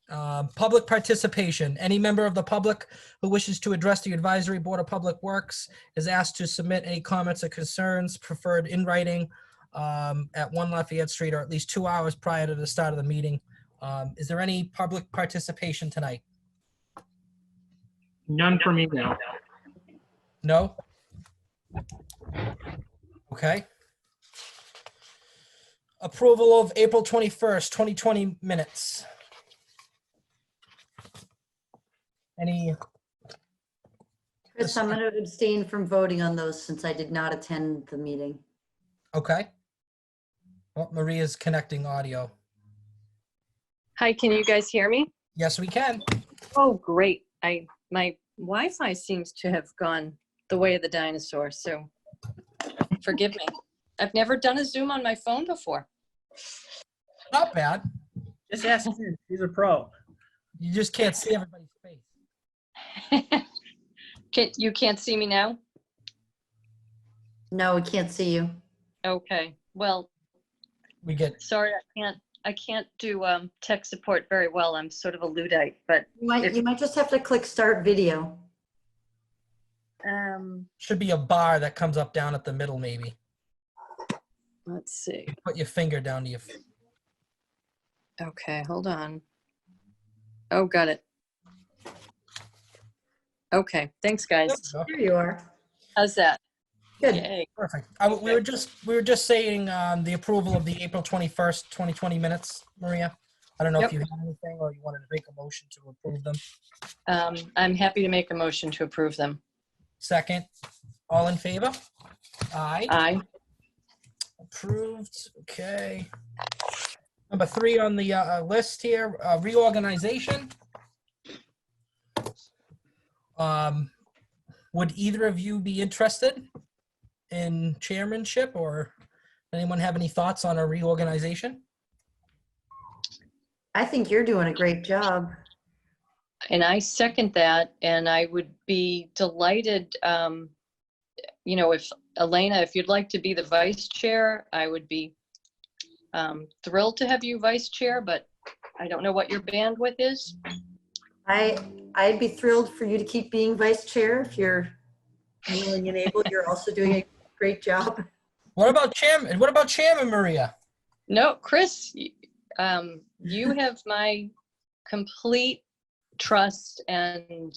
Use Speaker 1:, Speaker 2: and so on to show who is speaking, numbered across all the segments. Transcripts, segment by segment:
Speaker 1: Public participation. Any member of the public who wishes to address the Advisory Board of Public Works is asked to submit any comments or concerns preferred in writing at 1 Lafayette Street or at least 2 hours prior to the start of the meeting. Is there any public participation tonight?
Speaker 2: None for me now.
Speaker 1: No? Okay. Approval of April 21st, 2020 minutes. Any?
Speaker 3: Chris, I'm going to abstain from voting on those since I did not attend the meeting.
Speaker 1: Okay. Well, Maria's connecting audio.
Speaker 4: Hi, can you guys hear me?
Speaker 1: Yes, we can.
Speaker 4: Oh, great. My Wi-Fi seems to have gone the way of the dinosaur, so forgive me. I've never done a Zoom on my phone before.
Speaker 1: Not bad.
Speaker 2: Just ask him. He's a pro.
Speaker 1: You just can't see everybody's face.
Speaker 4: You can't see me now?
Speaker 3: No, we can't see you.
Speaker 4: Okay. Well,
Speaker 1: We get,
Speaker 4: sorry, I can't do tech support very well. I'm sort of a Luddite, but
Speaker 3: You might just have to click start video.
Speaker 1: should be a bar that comes up down at the middle, maybe.
Speaker 4: let's see.
Speaker 1: Put your finger down to your,
Speaker 4: Okay, hold on. Oh, got it. Okay, thanks, guys.
Speaker 3: Here you are.
Speaker 4: How's that?
Speaker 3: Good.
Speaker 4: Yay.
Speaker 1: perfect. We were just saying the approval of the April 21st, 2020 minutes, Maria. I don't know if
Speaker 4: Yep.
Speaker 1: you had anything or you wanted to make a motion to approve them.
Speaker 4: I'm happy to make a motion to approve them.
Speaker 1: Second, all in favor? Aye.
Speaker 4: Aye.
Speaker 1: Approved, okay. Number 3 on the list here, reorganization. Would either of you be interested in chairmanship, or anyone have any thoughts on a reorganization?
Speaker 3: I think you're doing a great job.
Speaker 4: And I second that, and I would be delighted, if Elena, if you'd like to be the vice chair, I would be thrilled to have you vice chair, but I don't know what your bandwidth is.
Speaker 3: I'd be thrilled for you to keep being vice chair if you're willing and able. You're also doing a great job.
Speaker 1: What about chairman? What about chairman, Maria?
Speaker 4: No, Chris, you have my complete trust, and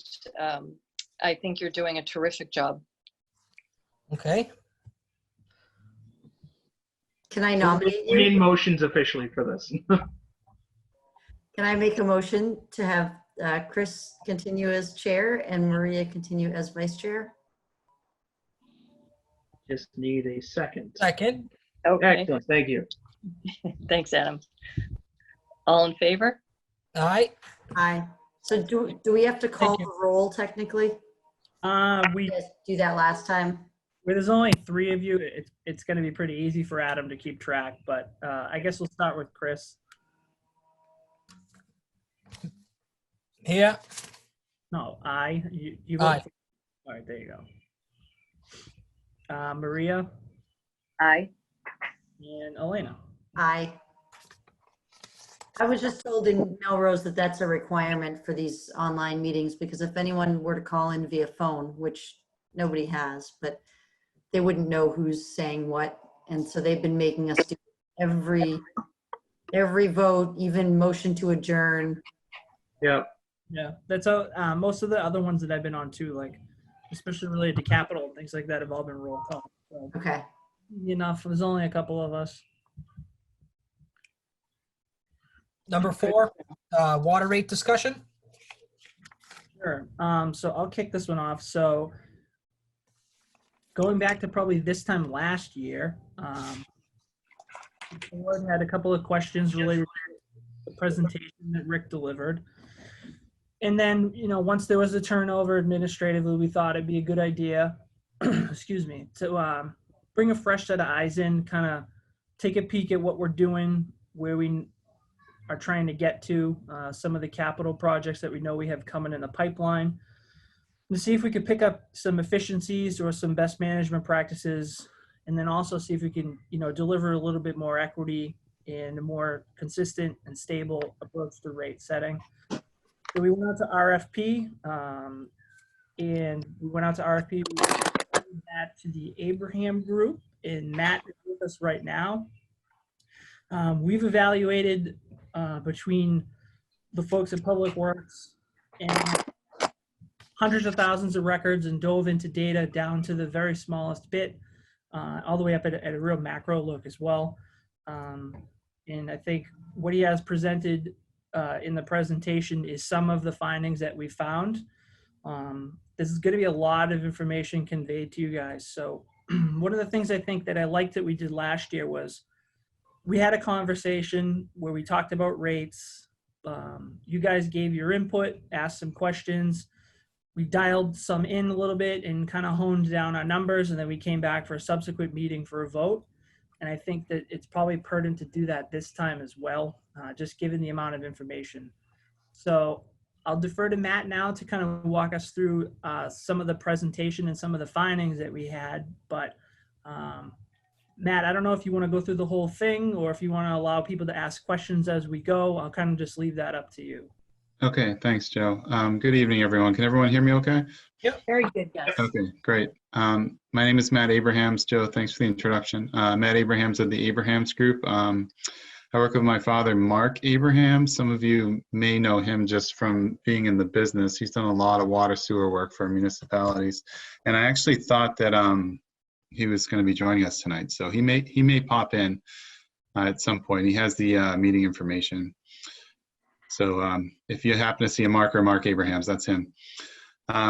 Speaker 4: I think you're doing a terrific job.
Speaker 1: Okay.
Speaker 3: Can I nominate
Speaker 2: We need
Speaker 3: you?
Speaker 2: motions officially for this.
Speaker 3: Can I make a motion to have Chris continue as chair and Maria continue as vice chair?
Speaker 2: Just need a second.
Speaker 1: Second.
Speaker 4: Okay,
Speaker 2: Excellent. Thank you.
Speaker 4: thanks, Adam. All in favor?
Speaker 1: Aye.
Speaker 3: Aye. So do we have to call
Speaker 1: you.
Speaker 3: the roll technically?
Speaker 5: We
Speaker 3: You guys do that last time?
Speaker 5: where there's only 3 of you, it's going to be pretty easy for Adam to keep track. But I guess we'll start with Chris.
Speaker 1: Here.
Speaker 5: No, you
Speaker 1: Aye.
Speaker 5: vote. All right, there you go. Maria
Speaker 4: Aye.
Speaker 5: and Elena.
Speaker 3: Aye. I was just told in Melrose that that's a requirement for these online meetings, because if anyone were to call in via phone, which nobody has, but they wouldn't know who's saying what. And so they've been making us do every vote, even motion to adjourn.
Speaker 2: Yeah.
Speaker 5: Yeah, that's most of the other ones that I've been on too, like especially related to capital and things like that, have all been roll call. So,
Speaker 3: Okay.
Speaker 5: enough. There's only a couple of us.
Speaker 1: Number 4, water rate discussion.
Speaker 5: Sure. So I'll kick this one off. So going back to probably this time last year, the board had a couple of questions related to the presentation that Rick delivered. And then, once there was a turnover administratively, we thought it'd be a good idea, excuse me, to bring a fresh set of eyes in, kind of take a peek at what we're doing, where we are trying to get to, some of the capital projects that we know we have coming in the pipeline, to see if we could pick up some efficiencies or some best management practices, and then also see if we can, deliver a little bit more equity and a more consistent and stable approach to rate setting. So we went out to RFP, and we went out to RFP. We presented that to the Abraham Group, and Matt is with us right now. We've evaluated between the folks at Public Works and hundreds of thousands of records and dove into data down to the very smallest bit, all the way up at a real macro look as well. And I think what he has presented in the presentation is some of the findings that we found. This is going to be a lot of information conveyed to you guys. So one of the things I think that I liked that we did last year was we had a conversation where we talked about rates. You guys gave your input, asked some questions. We dialed some in a little bit and kind of honed down our numbers, and then we came back for a subsequent meeting for a vote. And I think that it's probably pertinent to do that this time as well, just given the amount of information. So I'll defer to Matt now to kind of walk us through some of the presentation and some of the findings that we had. But Matt, I don't know if you want to go through the whole thing or if you want to allow people to ask questions as we go. I'll kind of just leave that up to you.
Speaker 6: Okay, thanks, Joe. Good evening, everyone. Can everyone hear me okay?
Speaker 3: Very good, guys.
Speaker 6: Okay, great. My name is Matt Abrahams. Joe, thanks for the introduction. Matt Abrahams of the Abrahams Group. I work with my father, Mark Abrahams. Some of you may know him just from being in the business. He's done a lot of water sewer work for municipalities. And I actually thought that he was going to be joining us tonight. So he may pop in at some point. He has the meeting information. So if you happen to see a marker, Mark Abrahams, that's him.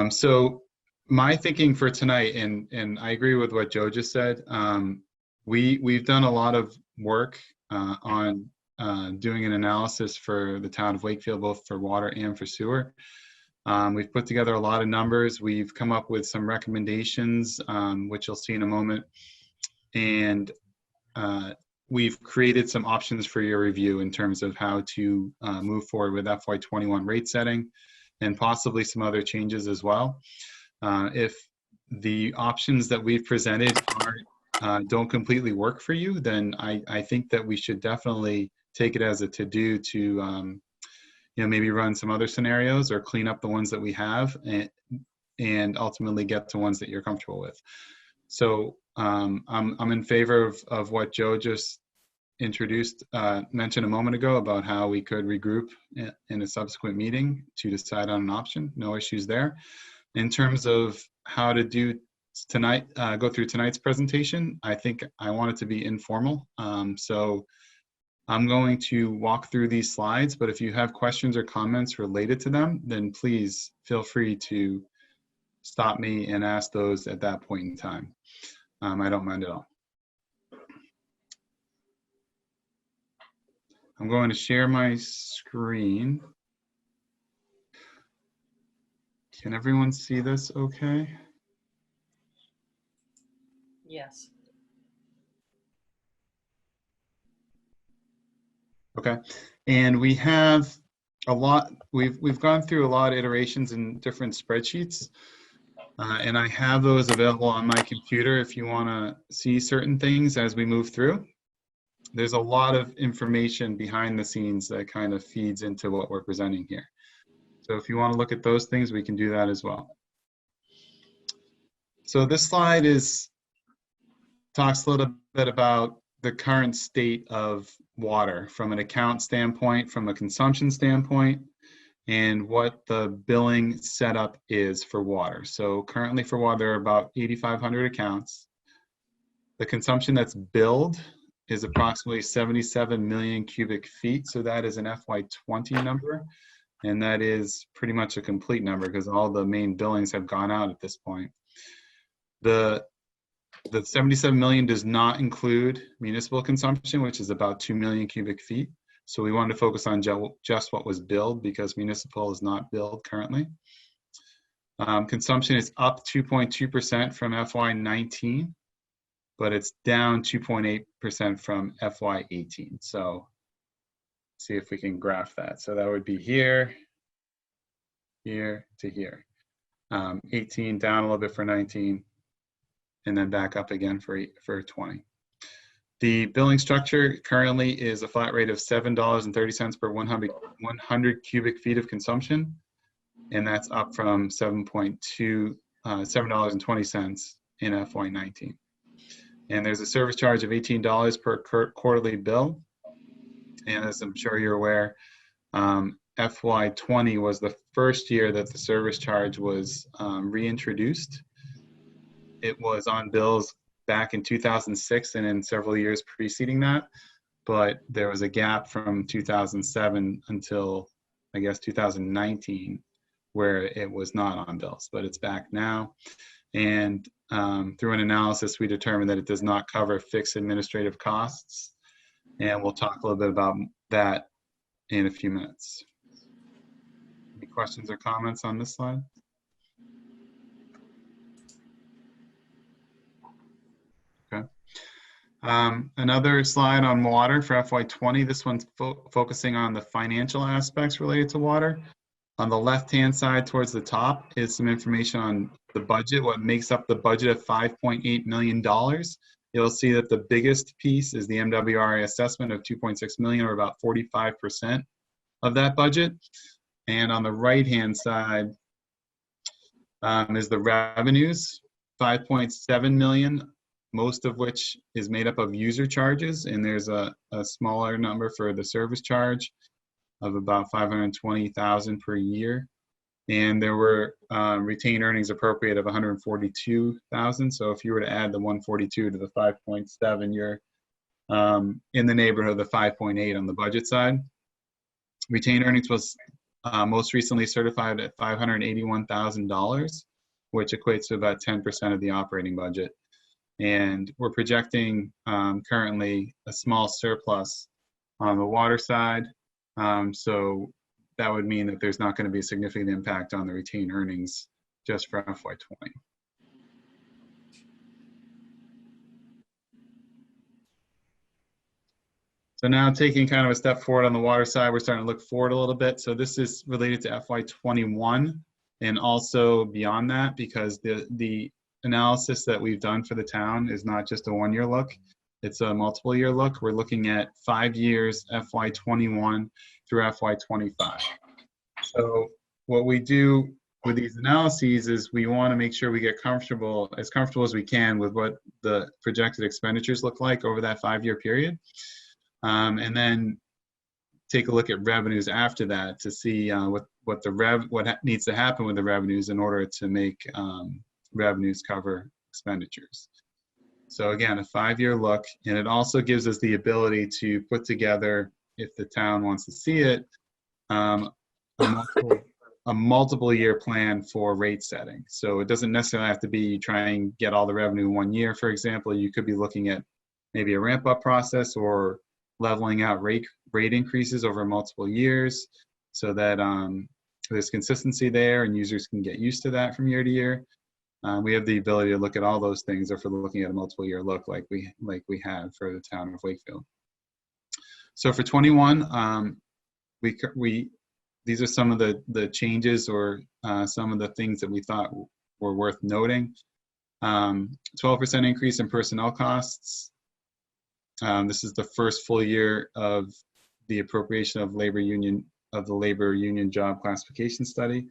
Speaker 6: So my thinking for tonight, and I agree with what Joe just said, we've done a lot of work on doing an analysis for the town of Wakefield, both for water and for sewer. We've put together a lot of numbers. We've come up with some recommendations, which you'll see in a moment. And we've created some options for your review in terms of how to move forward with FY21 rate setting and possibly some other changes as well. If the options that we've presented don't completely work for you, then I think that we should definitely take it as a to-do to maybe run some other scenarios or clean up the ones that we have and ultimately get to ones that you're comfortable with. So I'm in favor of what Joe just mentioned a moment ago about how we could regroup in a subsequent meeting to decide on an option. No issues there. In terms of how to do tonight, go through tonight's presentation, I think I want it to be informal. So I'm going to walk through these slides, but if you have questions or comments related to them, then please feel free to stop me and ask those at that point in time. I don't mind at all. I'm going to share my screen. Can everyone see this okay?
Speaker 4: Yes.
Speaker 6: Okay, and we have a lot, we've gone through a lot of iterations in different spreadsheets. And I have those available on my computer if you want to see certain things as we move through. There's a lot of information behind the scenes that kind of feeds into what we're presenting here. So if you want to look at those things, we can do that as well. So this slide talks a little bit about the current state of water from an account standpoint, from a consumption standpoint, and what the billing setup is for water. So currently for water, there are about 8,500 accounts. The consumption that's billed is approximately 77 million cubic feet. So that is an FY20 number. And that is pretty much a complete number because all the main billings have gone out at this point. The 77 million does not include municipal consumption, which is about 2 million cubic feet. So we wanted to focus on just what was billed because municipal is not billed currently. Consumption is up 2.2% from FY19, but it's down 2.8% from FY18. So see if we can graph that. So that would be here, here to here. 18 down a little bit for 19, and then back up again for 20. The billing structure currently is a flat rate of $7.30 per 100 cubic feet of consumption, and that's up from $7.20 in FY19. And there's a service charge of $18 per quarterly bill. And as I'm sure you're aware, FY20 was the first year that the service charge was reintroduced. It was on bills back in 2006 and in several years preceding that, but there was a gap from 2007 until, I guess, 2019, where it was not on bills, but it's back now. And through an analysis, we determined that it does not cover fixed administrative costs. And we'll talk a little bit about that in a few minutes. Any questions or comments on this slide? Okay. Another slide on water for FY20. This one's focusing on the financial aspects related to water. On the left-hand side towards the top is some information on the budget, what makes up the budget of $5.8 million. You'll see that the biggest piece is the MWRA assessment of $2.6 million, or about 45% of that budget. And on the right-hand side is the revenues, $5.7 million, most of which is made up of user charges, and there's a smaller number for the service charge of about $520,000 per year. And there were retained earnings appropriate of $142,000. So if you were to add the 142 to the 5.7, you're in the neighborhood of the 5.8 on the budget side. Retained earnings was most recently certified at $581,000, which equates to about 10% of the operating budget. And we're projecting currently a small surplus on the water side. So that would mean that there's not going to be a significant impact on the retained earnings just for FY20. So now taking kind of a step forward on the water side, we're starting to look forward a little bit. So this is related to FY21 and also beyond that, because the analysis that we've done for the town is not just a one-year look. It's a multiple year look. We're looking at 5 years, FY21 through FY25. So what we do with these analyses is we want to make sure we get as comfortable as we can with what the projected expenditures look like over that 5-year period. And then take a look at revenues after that to see what needs to happen with the revenues in order to make revenues cover expenditures. So again, a 5-year look, and it also gives us the ability to put together, if the town wants to see it, a multiple year plan for rate setting. So it doesn't necessarily have to be try and get all the revenue in 1 year, for example. You could be looking at maybe a ramp up process or leveling out rate increases over multiple years so that there's consistency there and users can get used to that from year to year. We have the ability to look at all those things if we're looking at a multiple year look like we have for the town of Wakefield. So for 21, these are some of the changes or some of the things that we thought were worth noting. 12% increase in personnel costs. This is the first full year of the appropriation of the labor union job classification study.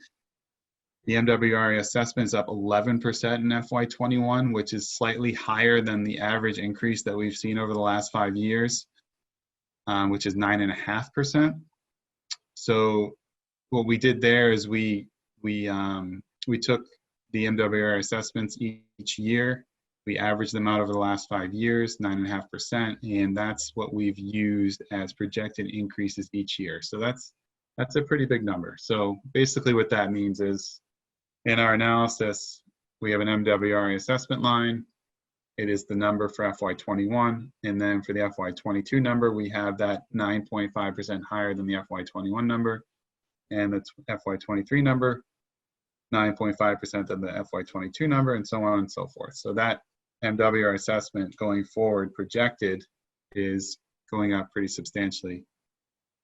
Speaker 6: The MWRA assessment is up 11% in FY21, which is slightly higher than the average increase that we've seen over the last 5 years, which is 9.5%. So what we did there is we took the MWRA assessments each year. We averaged them out over the last 5 years, 9.5%, and that's what we've used as projected increases each year. So that's a pretty big number. So basically what that means is, in our analysis, we have an MWRA assessment line. It is the number for FY21. And then for the FY22 number, we have that 9.5% higher than the FY21 number. And the FY23 number, 9.5% of the FY22 number, and so on and so forth. So that MWRA assessment going forward projected is going up pretty substantially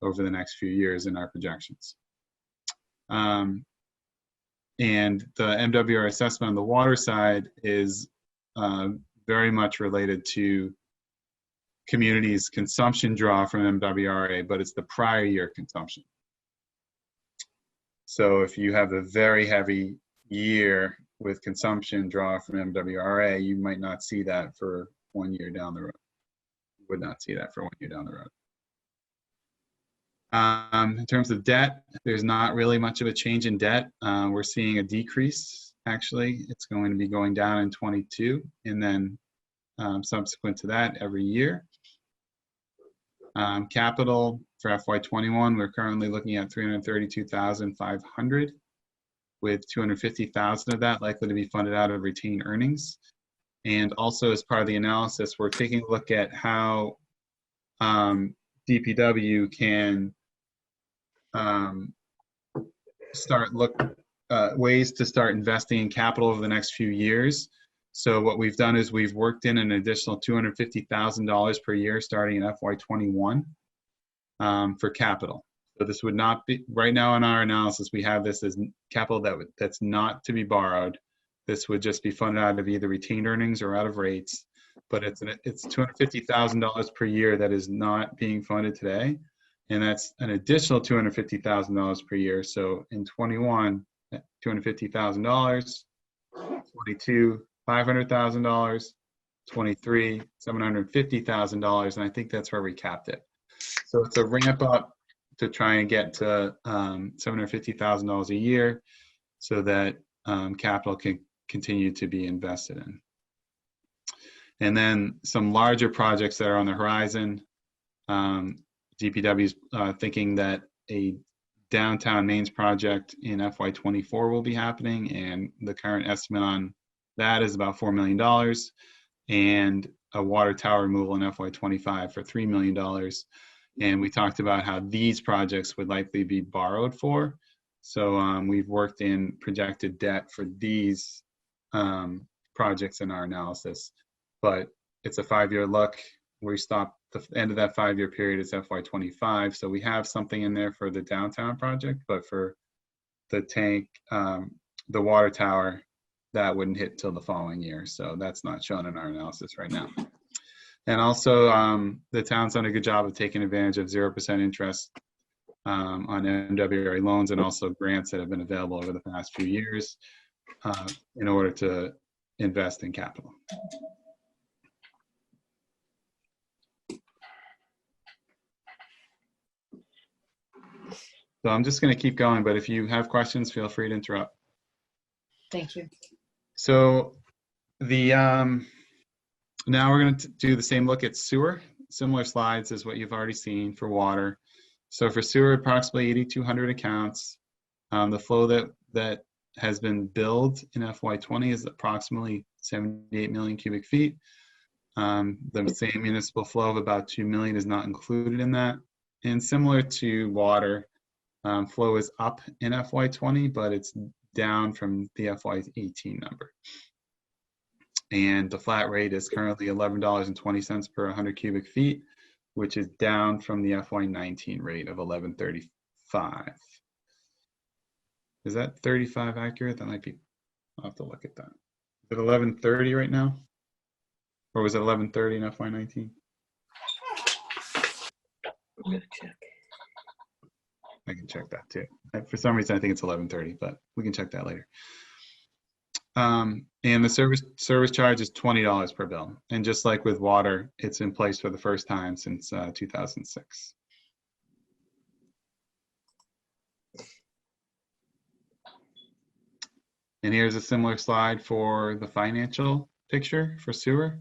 Speaker 6: over the next few years in our projections. And the MWRA assessment on the water side is very much related to community's consumption draw from MWRA, but it's the prior year consumption. So if you have a very heavy year with consumption draw from MWRA, you might not see that for 1 year down the road. You would not see that for 1 year down the road. In terms of debt, there's not really much of a change in debt. We're seeing a decrease, actually. It's going to be going down in 22, and then subsequent to that every year. Capital for FY21, we're currently looking at 332,500, with 250,000 of that likely to be funded out of retained earnings. And also, as part of the analysis, we're taking a look at how DPW can ways to start investing in capital over the next few years. So what we've done is we've worked in an additional $250,000 per year starting in FY21 for capital. So this would not be, right now in our analysis, we have this as capital that's not to be borrowed. This would just be funded out of either retained earnings or out of rates, but it's $250,000 per year that is not being funded today. And that's an additional $250,000 per year. So in 21, $250,000, 22, $500,000, 23, $750,000, and I think that's where we capped it. So it's a ramp up to try and get to $750,000 a year, so that capital can continue to be invested in. And then some larger projects that are on the horizon. DPW is thinking that a downtown mains project in FY24 will be happening, and the current estimate on that is about $4 million, and a water tower removal in FY25 for $3 million. And we talked about how these projects would likely be borrowed for. So we've worked in projected debt for these projects in our analysis, but it's a 5-year look. We stop the end of that 5-year period is FY25. So we have something in there for the downtown project, but for the tank, the water tower, that wouldn't hit till the following year. So that's not shown in our analysis right now. And also the town's done a good job of taking advantage of 0% interest on MWRA loans, and also grants that have been available over the past few years in order to invest in capital. So I'm just going to keep going, but if you have questions, feel free to interrupt.
Speaker 3: Thank you.
Speaker 6: So the now we're going to do the same look at sewer. Similar slides as what you've already seen for water. So for sewer, approximately 8,200 accounts. The flow that has been billed in FY20 is approximately 78 million cubic feet. The same municipal flow of about 2 million is not included in that. And similar to water, flow is up in FY20, but it's down from the FY18 number. And the flat rate is currently $11.20 per 100 cubic feet, which is down from the FY19 rate of $11.35. Is that 35 accurate? That might be, I'll have to look at that. Is it $11.30 right now? Or was it $11.30 in FY19?
Speaker 1: I'm gonna check.
Speaker 6: I can check that too. For some reason, I think it's 11:30, but we can check that later. And the service charge is $20 per bill. And just like with water, it's in place for the first time since 2006. And here's a similar slide for the financial picture for sewer.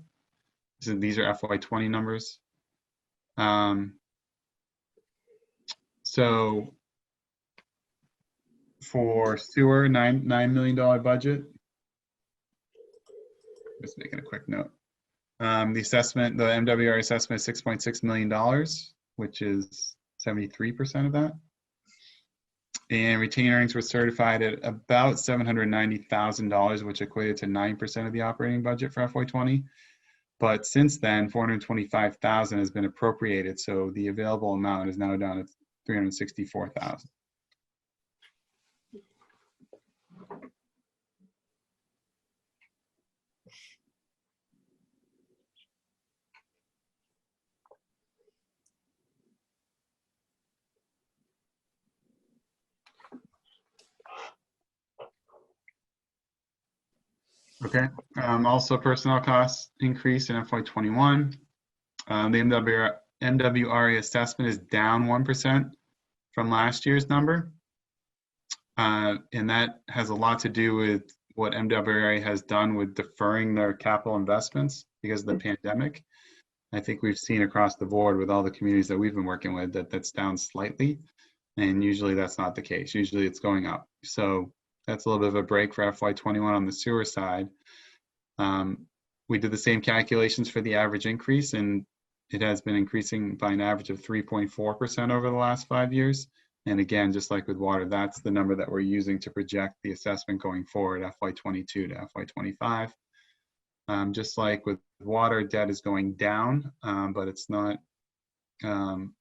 Speaker 6: So these are FY20 numbers. So for sewer, $9 million budget. Just making a quick note. The assessment, the MWRA assessment is $6.6 million, which is 73% of that. And retained earnings were certified at about $790,000, which equated to 9% of the operating budget for FY20. But since then, $425,000 has been appropriated, so the available amount is now down to $364,000. Okay. Also, personnel costs increase in FY21. The MWRA assessment is down 1% from last year's number. And that has a lot to do with what MWRA has done with deferring their capital investments because of the pandemic. I think we've seen across the board with all the communities that we've been working with that that's down slightly. And usually that's not the case. Usually it's going up. So that's a little bit of a break for FY21 on the sewer side. We did the same calculations for the average increase, and it has been increasing by an average of 3.4% over the last 5 years. And again, just like with water, that's the number that we're using to project the assessment going forward, FY22 to FY25. Just like with water, debt is going down, but it's not, and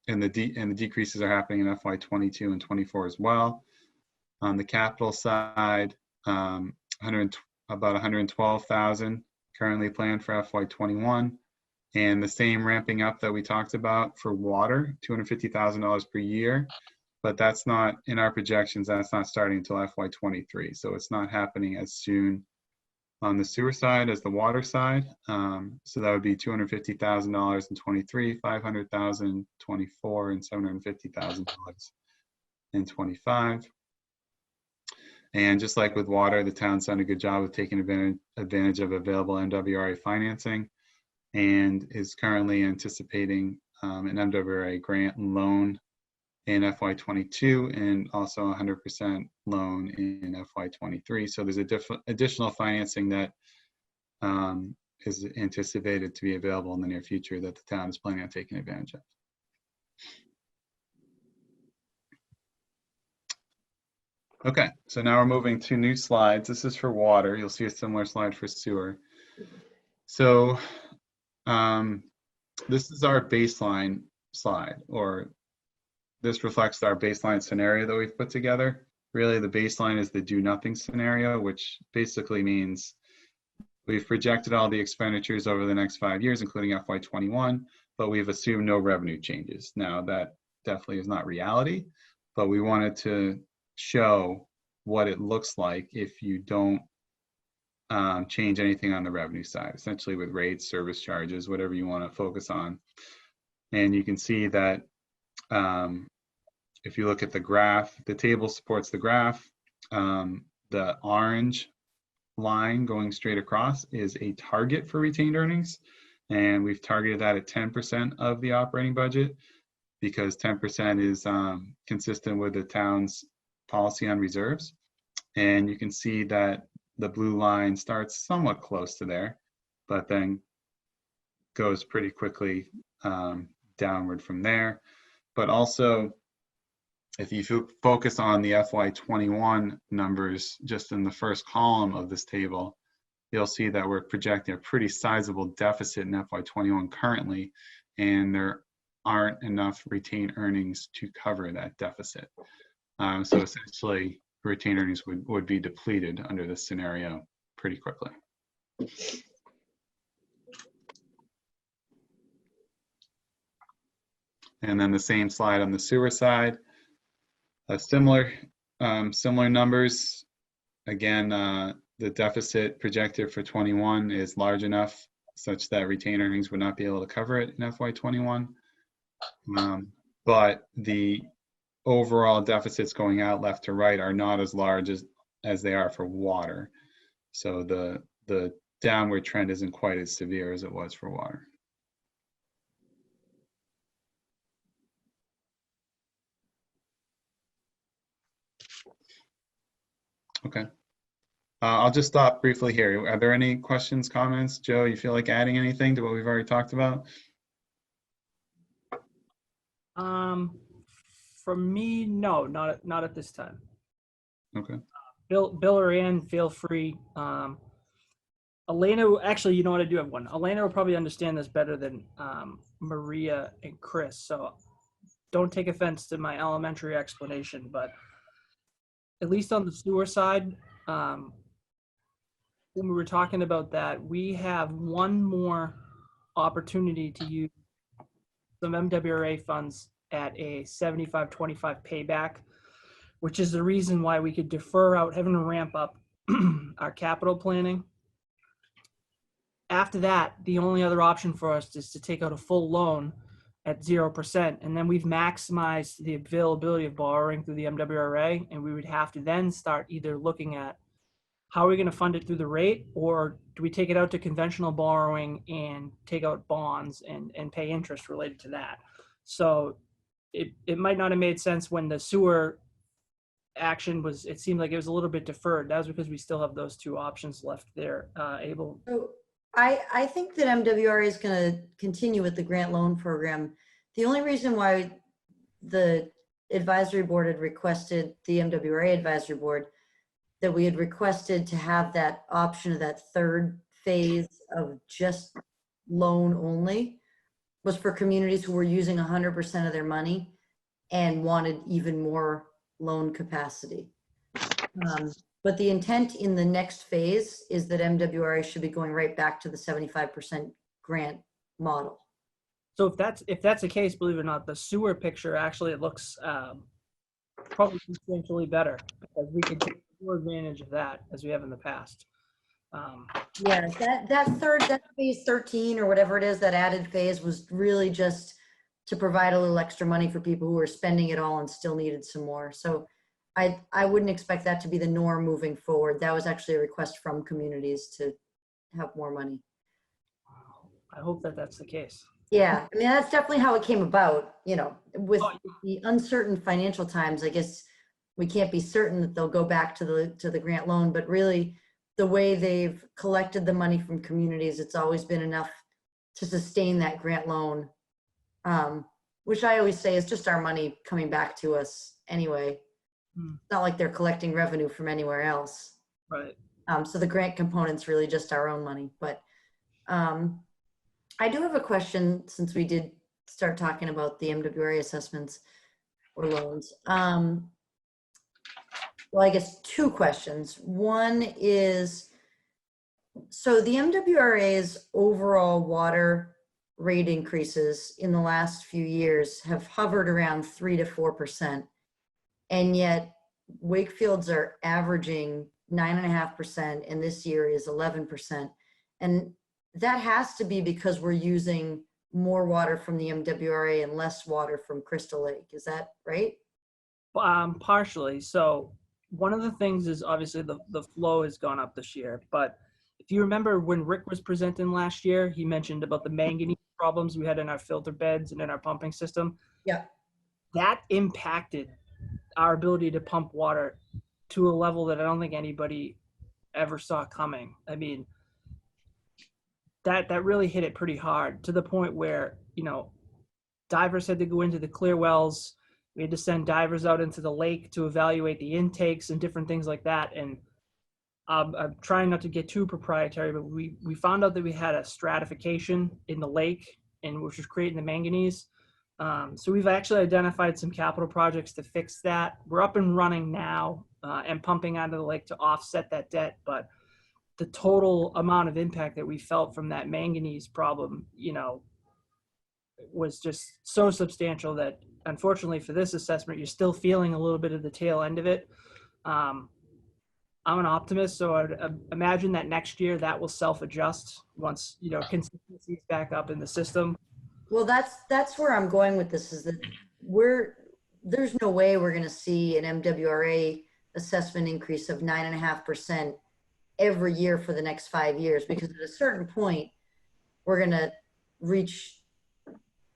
Speaker 6: the decreases are happening in FY22 and 24 as well. On the capital side, about 112,000 currently planned for FY21, and the same ramping up that we talked about for water, $250,000 per year, but that's not in our projections. That's not starting until FY23, so it's not happening as soon on the sewer side as the water side. So that would be $250,000 in 23, $500,000 in 24, and $750,000 in 25. And just like with water, the town's done a good job of taking advantage of available MWRA financing and is currently anticipating an MWRA grant loan in FY22 and also 100% loan in FY23. So there's additional financing that is anticipated to be available in the near future that the town is planning on taking advantage of. Okay, so now we're moving to new slides. This is for water. You'll see a similar slide for sewer. So this is our baseline slide, or this reflects our baseline scenario that we've put together. Really, the baseline is the do nothing scenario, which basically means we've projected all the expenditures over the next 5 years, including FY21, but we've assumed no revenue changes. Now, that definitely is not reality, but we wanted to show what it looks like if you don't change anything on the revenue side, essentially with rates, service charges, whatever you want to focus on. And you can see that if you look at the graph, the table supports the graph. The orange line going straight across is a target for retained earnings. And we've targeted that at 10% of the operating budget because 10% is consistent with the town's policy on reserves. And you can see that the blue line starts somewhat close to there, but then goes pretty quickly downward from there. But also, if you focus on the FY21 numbers just in the first column of this table, you'll see that we're projecting a pretty sizable deficit in FY21 currently, and there aren't enough retained earnings to cover that deficit. So essentially, retained earnings would be depleted under this scenario pretty quickly. And then the same slide on the sewer side, similar numbers. Again, the deficit projected for 21 is large enough such that retained earnings would not be able to cover it in FY21. But the overall deficits going out left to right are not as large as they are for water. So the downward trend isn't quite as severe as it was for water. Okay. I'll just stop briefly here. Are there any questions, comments? Joe, you feel like adding anything to what we've already talked about?
Speaker 5: For me, no, not at this time.
Speaker 6: Okay.
Speaker 5: Bill or Ann, feel free. Elena, actually, you know what? I do have one. Elena will probably understand this better than Maria and Chris. So don't take offense to my elementary explanation, but at least on the sewer side, when we were talking about that, we have one more opportunity to use some MWRA funds at a 75-25 payback, which is the reason why we could defer out having to ramp up our capital planning. After that, the only other option for us is to take out a full loan at 0%. And then we've maximized the availability of borrowing through the MWRA. And we would have to then start either looking at how are we going to fund it through the rate, or do we take it out to conventional borrowing and take out bonds and pay interest related to that? So it might not have made sense when the sewer action was, it seemed like it was a little bit deferred. That was because we still have those two options left there, able.
Speaker 3: So I think that MWRA is going to continue with the grant loan program. The only reason why the advisory board had requested, the MWRA advisory board, that we had requested to have that option of that third phase of just loan only was for communities who were using 100% of their money and wanted even more loan capacity. But the intent in the next phase is that MWRA should be going right back to the 75% grant model.
Speaker 5: So if that's the case, believe it or not, the sewer picture actually it looks probably substantially better because we can take more advantage of that as we have in the past.
Speaker 3: Yeah, that phase 13 or whatever it is, that added phase was really just to provide a little extra money for people who were spending it all and still needed some more. So I wouldn't expect that to be the norm moving forward. That was actually a request from communities to have more money.
Speaker 5: I hope that that's the case.
Speaker 3: Yeah, I mean, that's definitely how it came about, you know, with the uncertain financial times. I guess we can't be certain that they'll go back to the grant loan, but really the way they've collected the money from communities, it's always been enough to sustain that grant loan, which I always say is just our money coming back to us anyway. It's not like they're collecting revenue from anywhere else.
Speaker 5: Right.
Speaker 3: So the grant component's really just our own money. But I do have a question, since we did start talking about the MWRA assessments or loans. Well, I guess two questions. One is, so the MWRA's overall water rate increases in the last few years have hovered around 3 to 4%. And yet Wakefield's are averaging 9.5%, and this year is 11%. And that has to be because we're using more water from the MWRA and less water from Crystal Lake. Is that right?
Speaker 5: Partially. So one of the things is obviously the flow has gone up this year, but if you remember when Rick was presenting last year, he mentioned about the manganese problems we had in our filter beds and in our pumping system.
Speaker 3: Yeah.
Speaker 5: That impacted our ability to pump water to a level that I don't think anybody ever saw coming. I mean, that really hit it pretty hard, to the point where, you know, divers had to go into the clear wells. We had to send divers out into the lake to evaluate the intakes and different things like that. And I'm trying not to get too proprietary, but we found out that we had a stratification in the lake, and which was creating the manganese. So we've actually identified some capital projects to fix that. We're up and running now and pumping out of the lake to offset that debt. But the total amount of impact that we felt from that manganese problem, you know, was just so substantial that unfortunately for this assessment, you're still feeling a little bit of the tail end of it. I'm an optimist, so I'd imagine that next year that will self-adjust once, you know, consistency is back up in the system.
Speaker 3: Well, that's where I'm going with this, is that there's no way we're going to see an MWRA assessment increase of 9.5% every year for the next 5 years, because at a certain point we're going to reach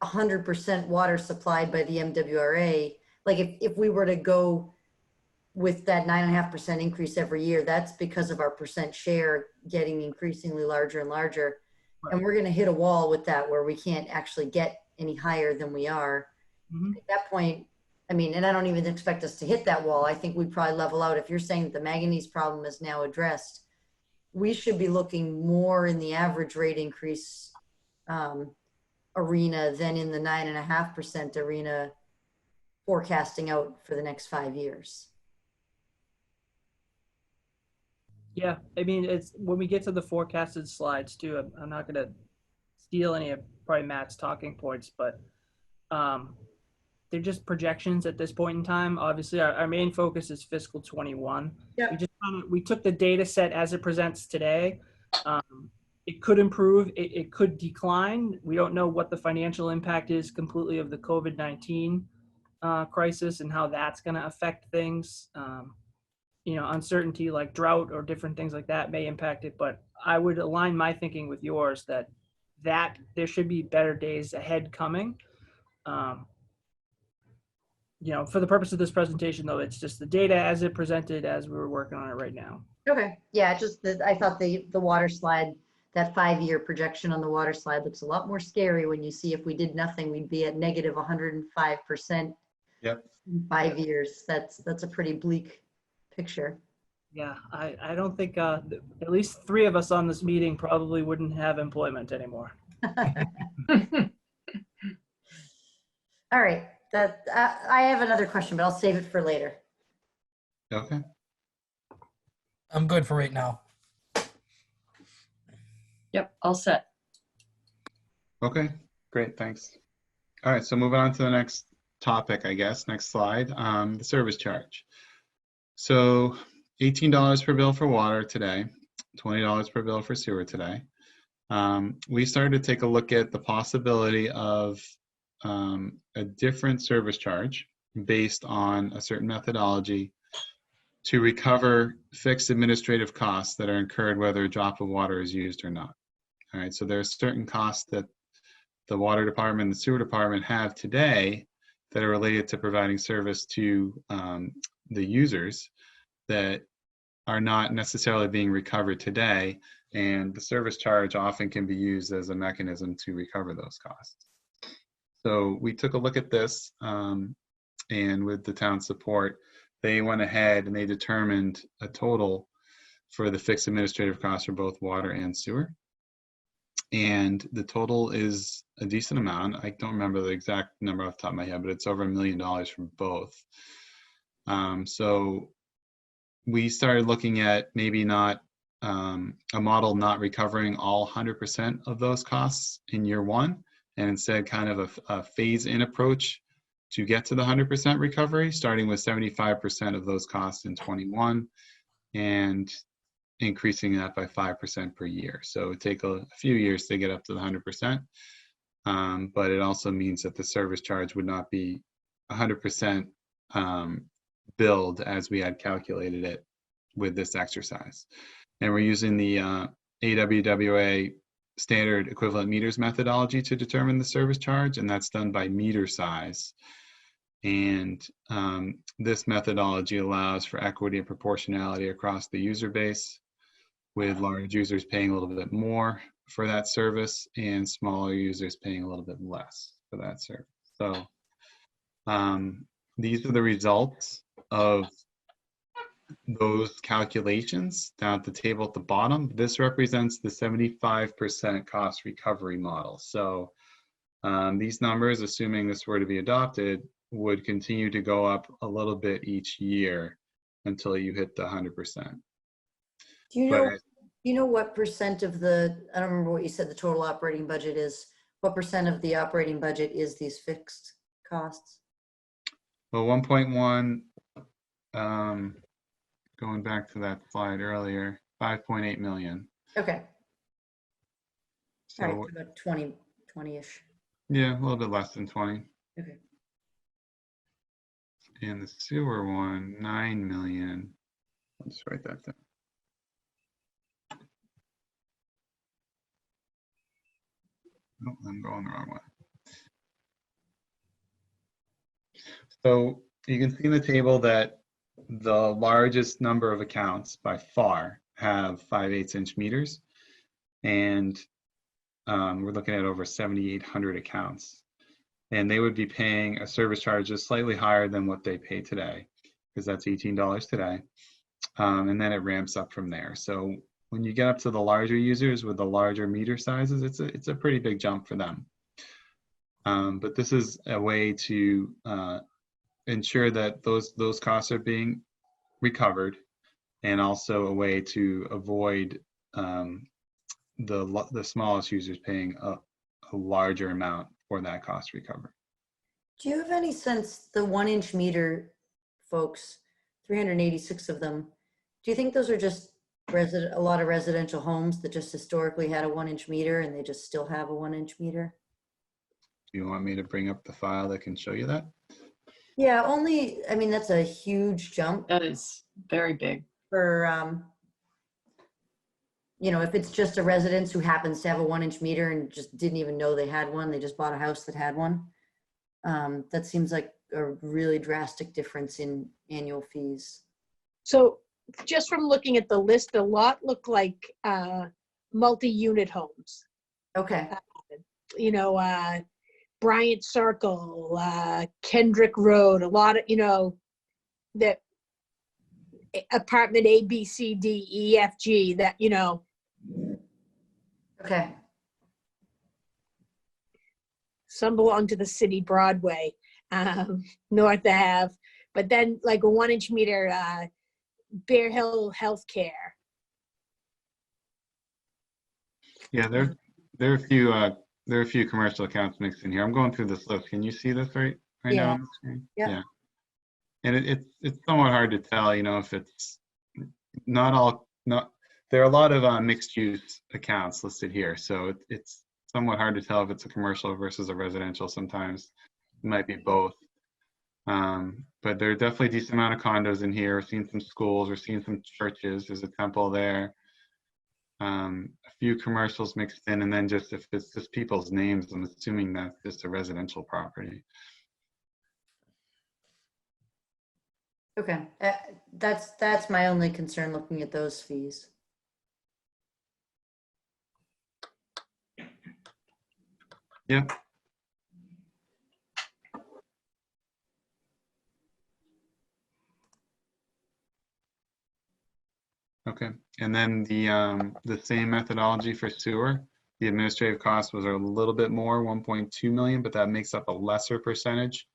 Speaker 3: 100% water supplied by the MWRA. Like if we were to go with that 9.5% increase every year, that's because of our percent share getting increasingly larger and larger. And we're going to hit a wall with that where we can't actually get any higher than we are. At that point, I mean, and I don't even expect us to hit that wall. I think we'd probably level out. If you're saying that the manganese problem is now addressed, we should be looking more in the average rate increase arena than in the 9.5% arena forecasting out for the next 5 years.
Speaker 5: Yeah, I mean, it's when we get to the forecasted slides too, I'm not going to steal any of probably Matt's talking points, but they're just projections at this point in time. Obviously, our main focus is fiscal 21.
Speaker 3: Yep.
Speaker 5: We took the data set as it presents today. It could improve, it could decline. We don't know what the financial impact is completely of the COVID-19 crisis and how that's going to affect things. Uncertainty like drought or different things like that may impact it, but I would align my thinking with yours that there should be better days ahead coming. For the purpose of this presentation, though, it's just the data as it presented as we were working on it right now.
Speaker 3: Okay, yeah, just that I thought the water slide, that 5-year projection on the water slide looks a lot more scary when you see if we did nothing, we'd be at negative 105%.
Speaker 6: Yep.
Speaker 3: In 5 years. That's a pretty bleak picture.
Speaker 5: Yeah, I don't think at least 3 of us on this meeting probably wouldn't have employment anymore.
Speaker 3: All right, I have another question, but I'll save it for later.
Speaker 6: Okay.
Speaker 1: I'm good for right now.
Speaker 4: Yep, all set.
Speaker 6: Okay, great, thanks. All right, so moving on to the next topic, I guess, next slide, the service charge. So $18 per bill for water today, $20 per bill for sewer today. We started to take a look at the possibility of a different service charge based on a certain methodology to recover fixed administrative costs that are incurred whether a drop of water is used or not. All right, so there are certain costs that the water department and the sewer department have today that are related to providing service to the users that are not necessarily being recovered today, and the service charge often can be used as a mechanism to recover those costs. So we took a look at this, and with the town's support, they went ahead and they determined a total for the fixed administrative costs for both water and sewer. And the total is a decent amount. I don't remember the exact number off the top of my head, but it's over $1 million for both. So we started looking at maybe not a model not recovering all 100% of those costs in year one, and instead kind of a phase-in approach to get to the 100% recovery, starting with 75% of those costs in 21 and increasing that by 5% per year. So it would take a few years to get up to the 100%, but it also means that the service charge would not be 100% billed as we had calculated it with this exercise. And we're using the AWWA standard equivalent meters methodology to determine the service charge, and that's done by meter size. And this methodology allows for equity and proportionality across the user base, with large users paying a little bit more for that service and smaller users paying a little bit less for that service. So these are the results of those calculations down at the table at the bottom. This represents the 75% cost recovery model. So these numbers, assuming this were to be adopted, would continue to go up a little bit each year until you hit the 100%.
Speaker 3: Do you know what percent of the, I don't remember what you said the total operating budget is, what percent of the operating budget is these fixed costs?
Speaker 6: Well, 1.1, going back to that slide earlier, 5.8 million.
Speaker 3: Okay.
Speaker 6: So,
Speaker 3: All right, about 20-ish.
Speaker 6: yeah, a little bit less than 20.
Speaker 3: Okay.
Speaker 6: And the sewer one, 9 million. I'll just write that down. Oh, I'm going the wrong way. So you can see in the table that the largest number of accounts by far have 5/8" meters, and we're looking at over 7,800 accounts, and they would be paying a service charge just slightly higher than what they pay today, because that's $18 today, and then it ramps up from there. So when you get up to the larger users with the larger meter sizes, it's a pretty big jump for them. But this is a way to ensure that those costs are being recovered, and also a way to avoid the smallest users paying a larger amount for that cost recovery.
Speaker 3: Do you have any sense, the 1-inch meter folks, 386 of them, do you think those are just a lot of residential homes that just historically had a 1-inch meter and they just still have a 1-inch meter?
Speaker 6: Do you want me to bring up the file that can show you that?
Speaker 3: Yeah, only, I mean, that's a huge jump
Speaker 4: That is very big.
Speaker 3: for, you know, if it's just a residence who happens to have a 1-inch meter and just didn't even know they had one, they just bought a house that had one. That seems like a really drastic difference in annual fees.
Speaker 7: So just from looking at the list, a lot look like multi-unit homes.
Speaker 3: Okay,
Speaker 7: You know, Bryant Circle, Kendrick Road, a lot of, you know, that apartment A, B, C, D, E, F, G, that, you know,
Speaker 3: okay,
Speaker 7: some belong to the city Broadway, North Ave, but then like a 1-inch meter, Bear Hill Healthcare.
Speaker 6: Yeah, there are a few commercial accounts mixed in here. I'm going through this list. Can you see this right now
Speaker 3: Yeah.
Speaker 6: on the screen?
Speaker 3: Yep.
Speaker 6: Yeah. And it's somewhat hard to tell, you know, if it's not there are a lot of mixed use accounts listed here, so it's somewhat hard to tell if it's a commercial versus a residential. Sometimes it might be both. But there are definitely a decent amount of condos in here. We're seeing some schools, we're seeing some churches, there's a temple there. A few commercials mixed in, and then just if it's just people's names, I'm assuming that's just a residential property.
Speaker 3: okay. That's my only concern looking at those fees.
Speaker 6: Yeah. Okay, and then the same methodology for sewer. The administrative cost was a little bit more, 1.2 million, but that makes up a lesser percentage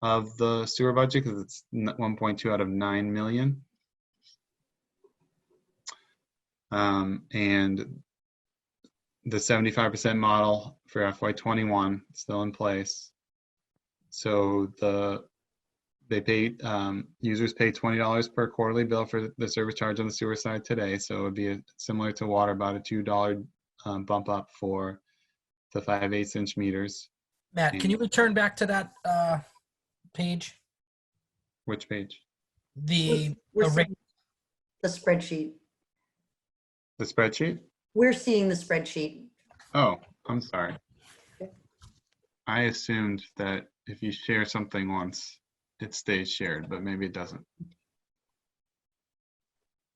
Speaker 6: of the sewer budget because it's 1.2 out of 9 million. And the 75% model for FY21 still in place. So users pay $20 per quarterly bill for the service charge on the sewer side today. So it would be similar to water, about a $2 bump up for the 5/8" meters.
Speaker 1: Matt, can you return back to that page?
Speaker 6: Which page?
Speaker 1: The
Speaker 3: We're
Speaker 1: array-
Speaker 3: seeing the spreadsheet.
Speaker 6: The spreadsheet?
Speaker 3: We're seeing the spreadsheet.
Speaker 6: Oh, I'm sorry. I assumed that if you share something once, it stays shared, but maybe it doesn't.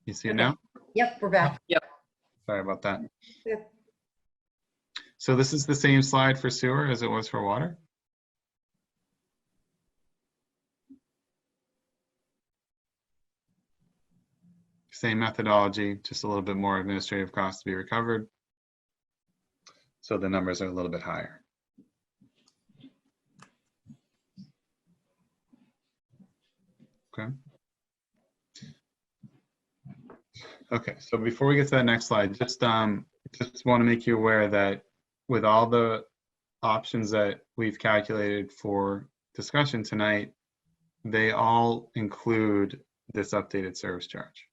Speaker 6: You see it
Speaker 3: Okay.
Speaker 6: now?
Speaker 3: Yep, we're back.
Speaker 6: Sorry about that.
Speaker 3: Yep.
Speaker 6: So this is the same slide for sewer as it was for water? Same methodology, just a little bit more administrative costs to be recovered. So the numbers are a little bit higher. Okay. Okay, so before we get to that next slide, just want to make you aware that with all the options that we've calculated for discussion tonight, they all include this updated service charge.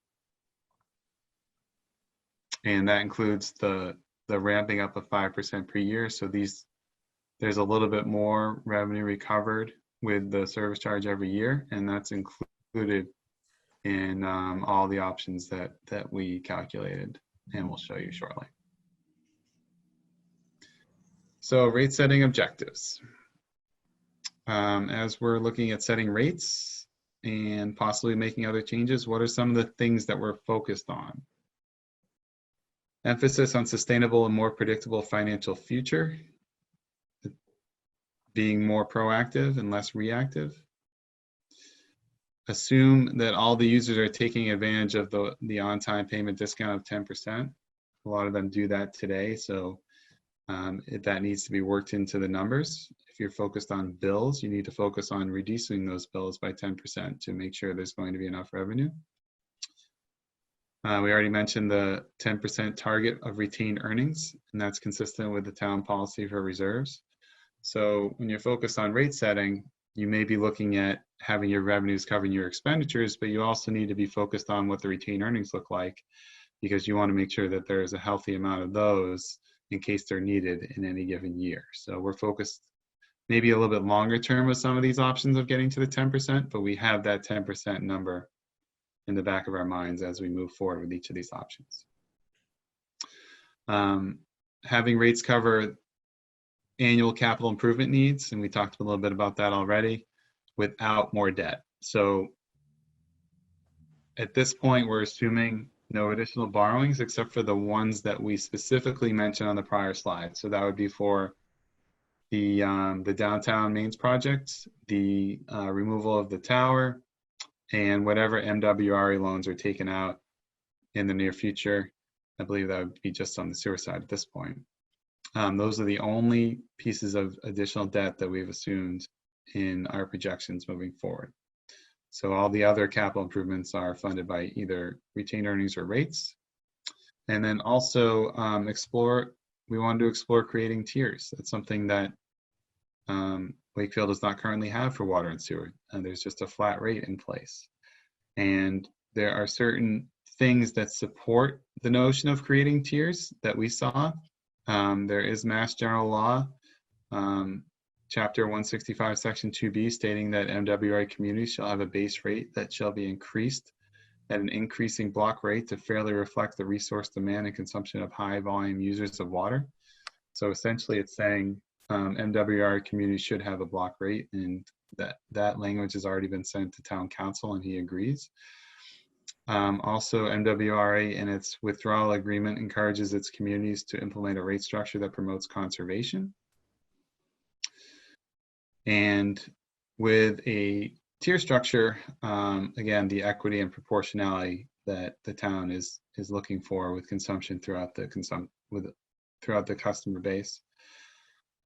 Speaker 6: And that includes the ramping up of 5% per year. So there's a little bit more revenue recovered with the service charge every year, and that's included in all the options that we calculated, and we'll show you shortly. So rate setting objectives. As we're looking at setting rates and possibly making other changes, what are some of the things that we're focused on? Emphasis on sustainable and more predictable financial future, being more proactive and less reactive. Assume that all the users are taking advantage of the on-time payment discount of 10%. A lot of them do that today, so that needs to be worked into the numbers. If you're focused on bills, you need to focus on reducing those bills by 10% to make sure there's going to be enough revenue. We already mentioned the 10% target of retained earnings, and that's consistent with the town policy for reserves. So when you're focused on rate setting, you may be looking at having your revenues covering your expenditures, but you also need to be focused on what the retained earnings look like, because you want to make sure that there's a healthy amount of those in case they're needed in any given year. So we're focused maybe a little bit longer term with some of these options of getting to the 10%, but we have that 10% number in the back of our minds as we move forward with each of these options. Having rates cover annual capital improvement needs, and we talked a little bit about that already, without more debt. So at this point, we're assuming no additional borrowings except for the ones that we specifically mentioned on the prior slide. So that would be for the downtown mains project, the removal of the tower, and whatever MWRA loans are taken out in the near future. I believe that would be just on the sewer side at this point. Those are the only pieces of additional debt that we've assumed in our projections moving forward. So all the other capital improvements are funded by either retained earnings or rates. And then also we wanted to explore creating tiers. That's something that Wakefield does not currently have for water and sewer. And there's just a flat rate in place. And there are certain things that support the notion of creating tiers that we saw. There is Mass General Law, Chapter 165, Section 2B, stating that MWRA communities shall have a base rate that shall be increased at an increasing block rate to fairly reflect the resource demand and consumption of high volume users of water. So essentially it's saying MWRA communities should have a block rate, and that language has already been sent to town council and he agrees. Also, MWRA in its withdrawal agreement encourages its communities to implement a rate structure that promotes conservation. And with a tier structure, again, the equity and proportionality that the town is looking for with consumption throughout the customer base,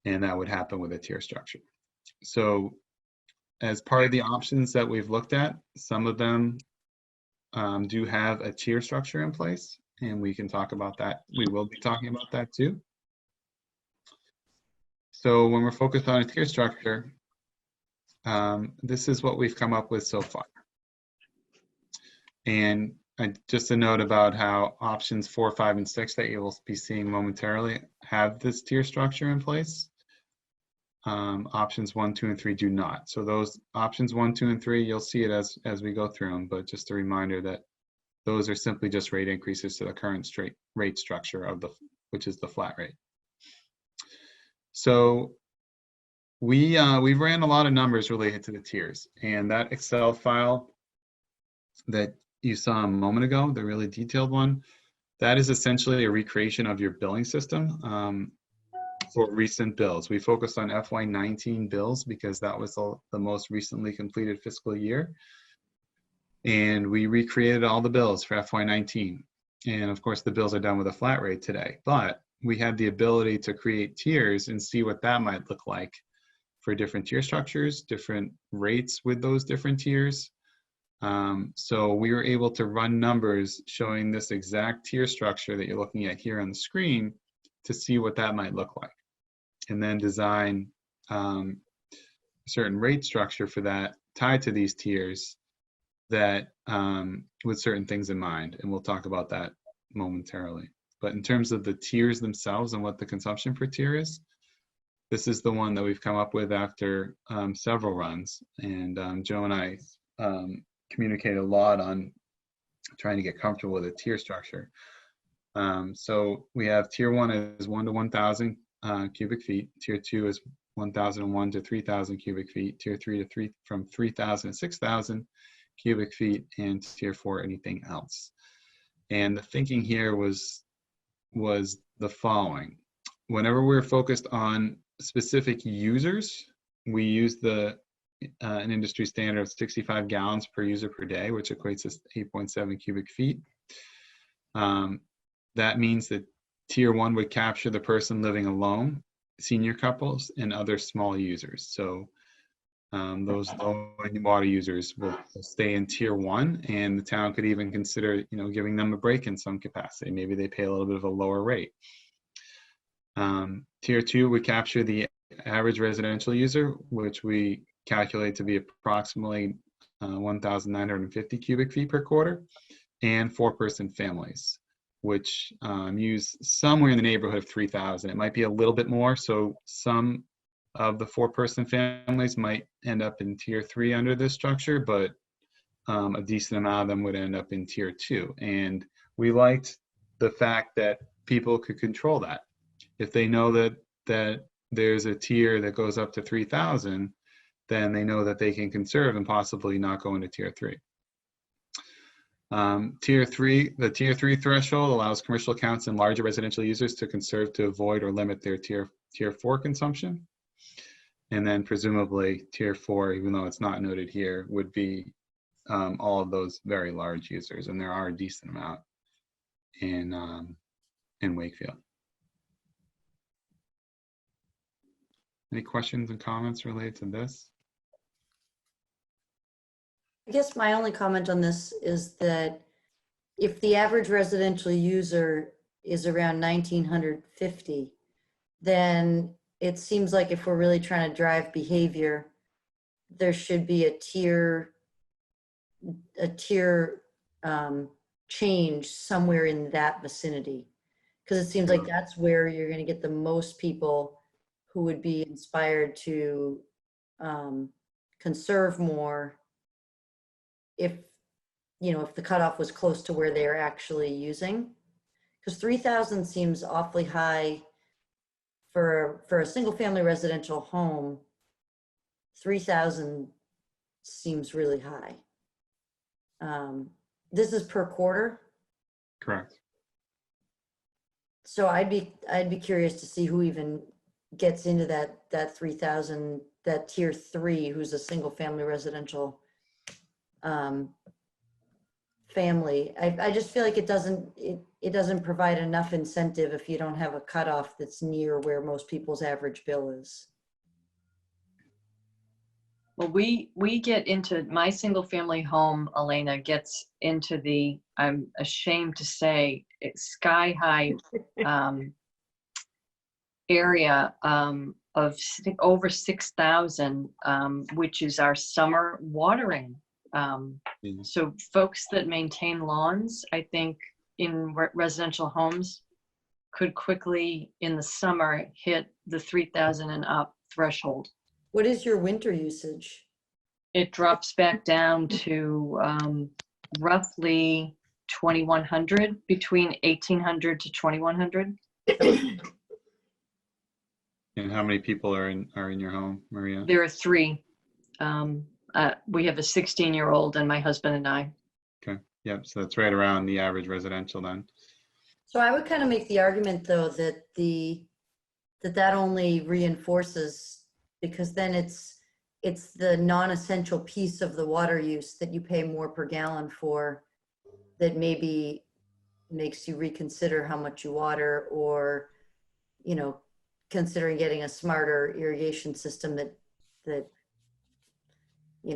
Speaker 6: and that would happen with a tier structure. So, as part of the options that we've looked at, some of them do have a tier structure in place, and we can talk about that. We will be talking about that too. So when we're focused on a tier structure, this is what we've come up with so far. And just a note about how options 4, 5, and 6 that you will be seeing momentarily have this tier structure in place. Options 1, 2, and 3 do not. So those options 1, 2, and 3, you'll see it as we go through them, but just a reminder that those are simply just rate increases to the current straight rate structure which is the flat rate. So we ran a lot of numbers related to the tiers, and that Excel file that you saw a moment ago, the really detailed one, that is essentially a recreation of your billing system. For recent bills. We focused on FY19 bills because that was the most recently completed fiscal year. And we recreated all the bills for FY19. And of course, the bills are done with a flat rate today, but we had the ability to create tiers and see what that might look like for different tier structures, different rates with those different tiers. So we were able to run numbers showing this exact tier structure that you're looking at here on the screen to see what that might look like, and then design a certain rate structure for that tied to these tiers that with certain things in mind, and we'll talk about that momentarily. But in terms of the tiers themselves and what the consumption per tier is, this is the one that we've come up with after several runs, and Joe and I communicate a lot on trying to get comfortable with a tier structure. So we have tier 1 is 1 to 1,000 cubic feet. Tier 2 is 1,001 to 3,000 cubic feet. Tier 3 to from 3,000 to 6,000 cubic feet, and tier 4 anything else. And the thinking here was the following: whenever we're focused on specific users, we use an industry standard of 65 gallons per user per day, which equates to 8.7 cubic feet. That means that tier 1 would capture the person living alone, senior couples, and other small users. So those low water users will stay in tier 1, and the town could even consider, giving them a break in some capacity. Maybe they pay a little bit of a lower rate. Tier 2 would capture the average residential user, which we calculate to be approximately 1,950 cubic feet per quarter, and 4-person families, which use somewhere in the neighborhood of 3,000. It might be a little bit more, so some of the 4-person families might end up in tier 3 under this structure, but a decent amount of them would end up in tier 2. And we liked the fact that people could control that. If they know that there's a tier that goes up to 3,000, then they know that they can conserve and possibly not go into tier 3. The tier 3 threshold allows commercial accounts and larger residential users to conserve to avoid or limit their tier 4 consumption. And then presumably tier 4, even though it's not noted here, would be all of those very large users, and there are a decent amount in Wakefield. Any questions and comments related to this?
Speaker 3: I guess my only comment on this is that if the average residential user is around 1,950, then it seems like if we're really trying to drive behavior, there should be a tier change somewhere in that vicinity. Because it seems like that's where you're going to get the most people who would be inspired to conserve more if the cutoff was close to where they're actually using. Because 3,000 seems awfully high for a single family residential home. 3,000 seems really high. This is per quarter.
Speaker 6: Correct.
Speaker 3: So I'd be curious to see who even gets into that 3,000, that tier 3, who's a single family residential family. I just feel like it doesn't provide enough incentive if you don't have a cutoff that's near where most people's average bill is.
Speaker 4: Well, we get into, my single family home, Elena, gets into the, I'm ashamed to say, sky high area of over 6,000, which is our summer watering. So folks that maintain lawns, I think in residential homes could quickly in the summer hit the 3,000 and up threshold.
Speaker 3: What is your winter usage?
Speaker 4: It drops back down to roughly 2,100, between 1,800 to 2,100.
Speaker 6: And how many people are in your home, Maria?
Speaker 4: There are 3. We have a 16-year-old and my husband and I.
Speaker 6: Okay. Yep. So that's right around the average residential then.
Speaker 3: So I would kind of make the argument though that that only reinforces, because then it's the non-essential piece of the water use that you pay more per gallon for, that maybe makes you reconsider how much you water, or considering getting a smarter irrigation system that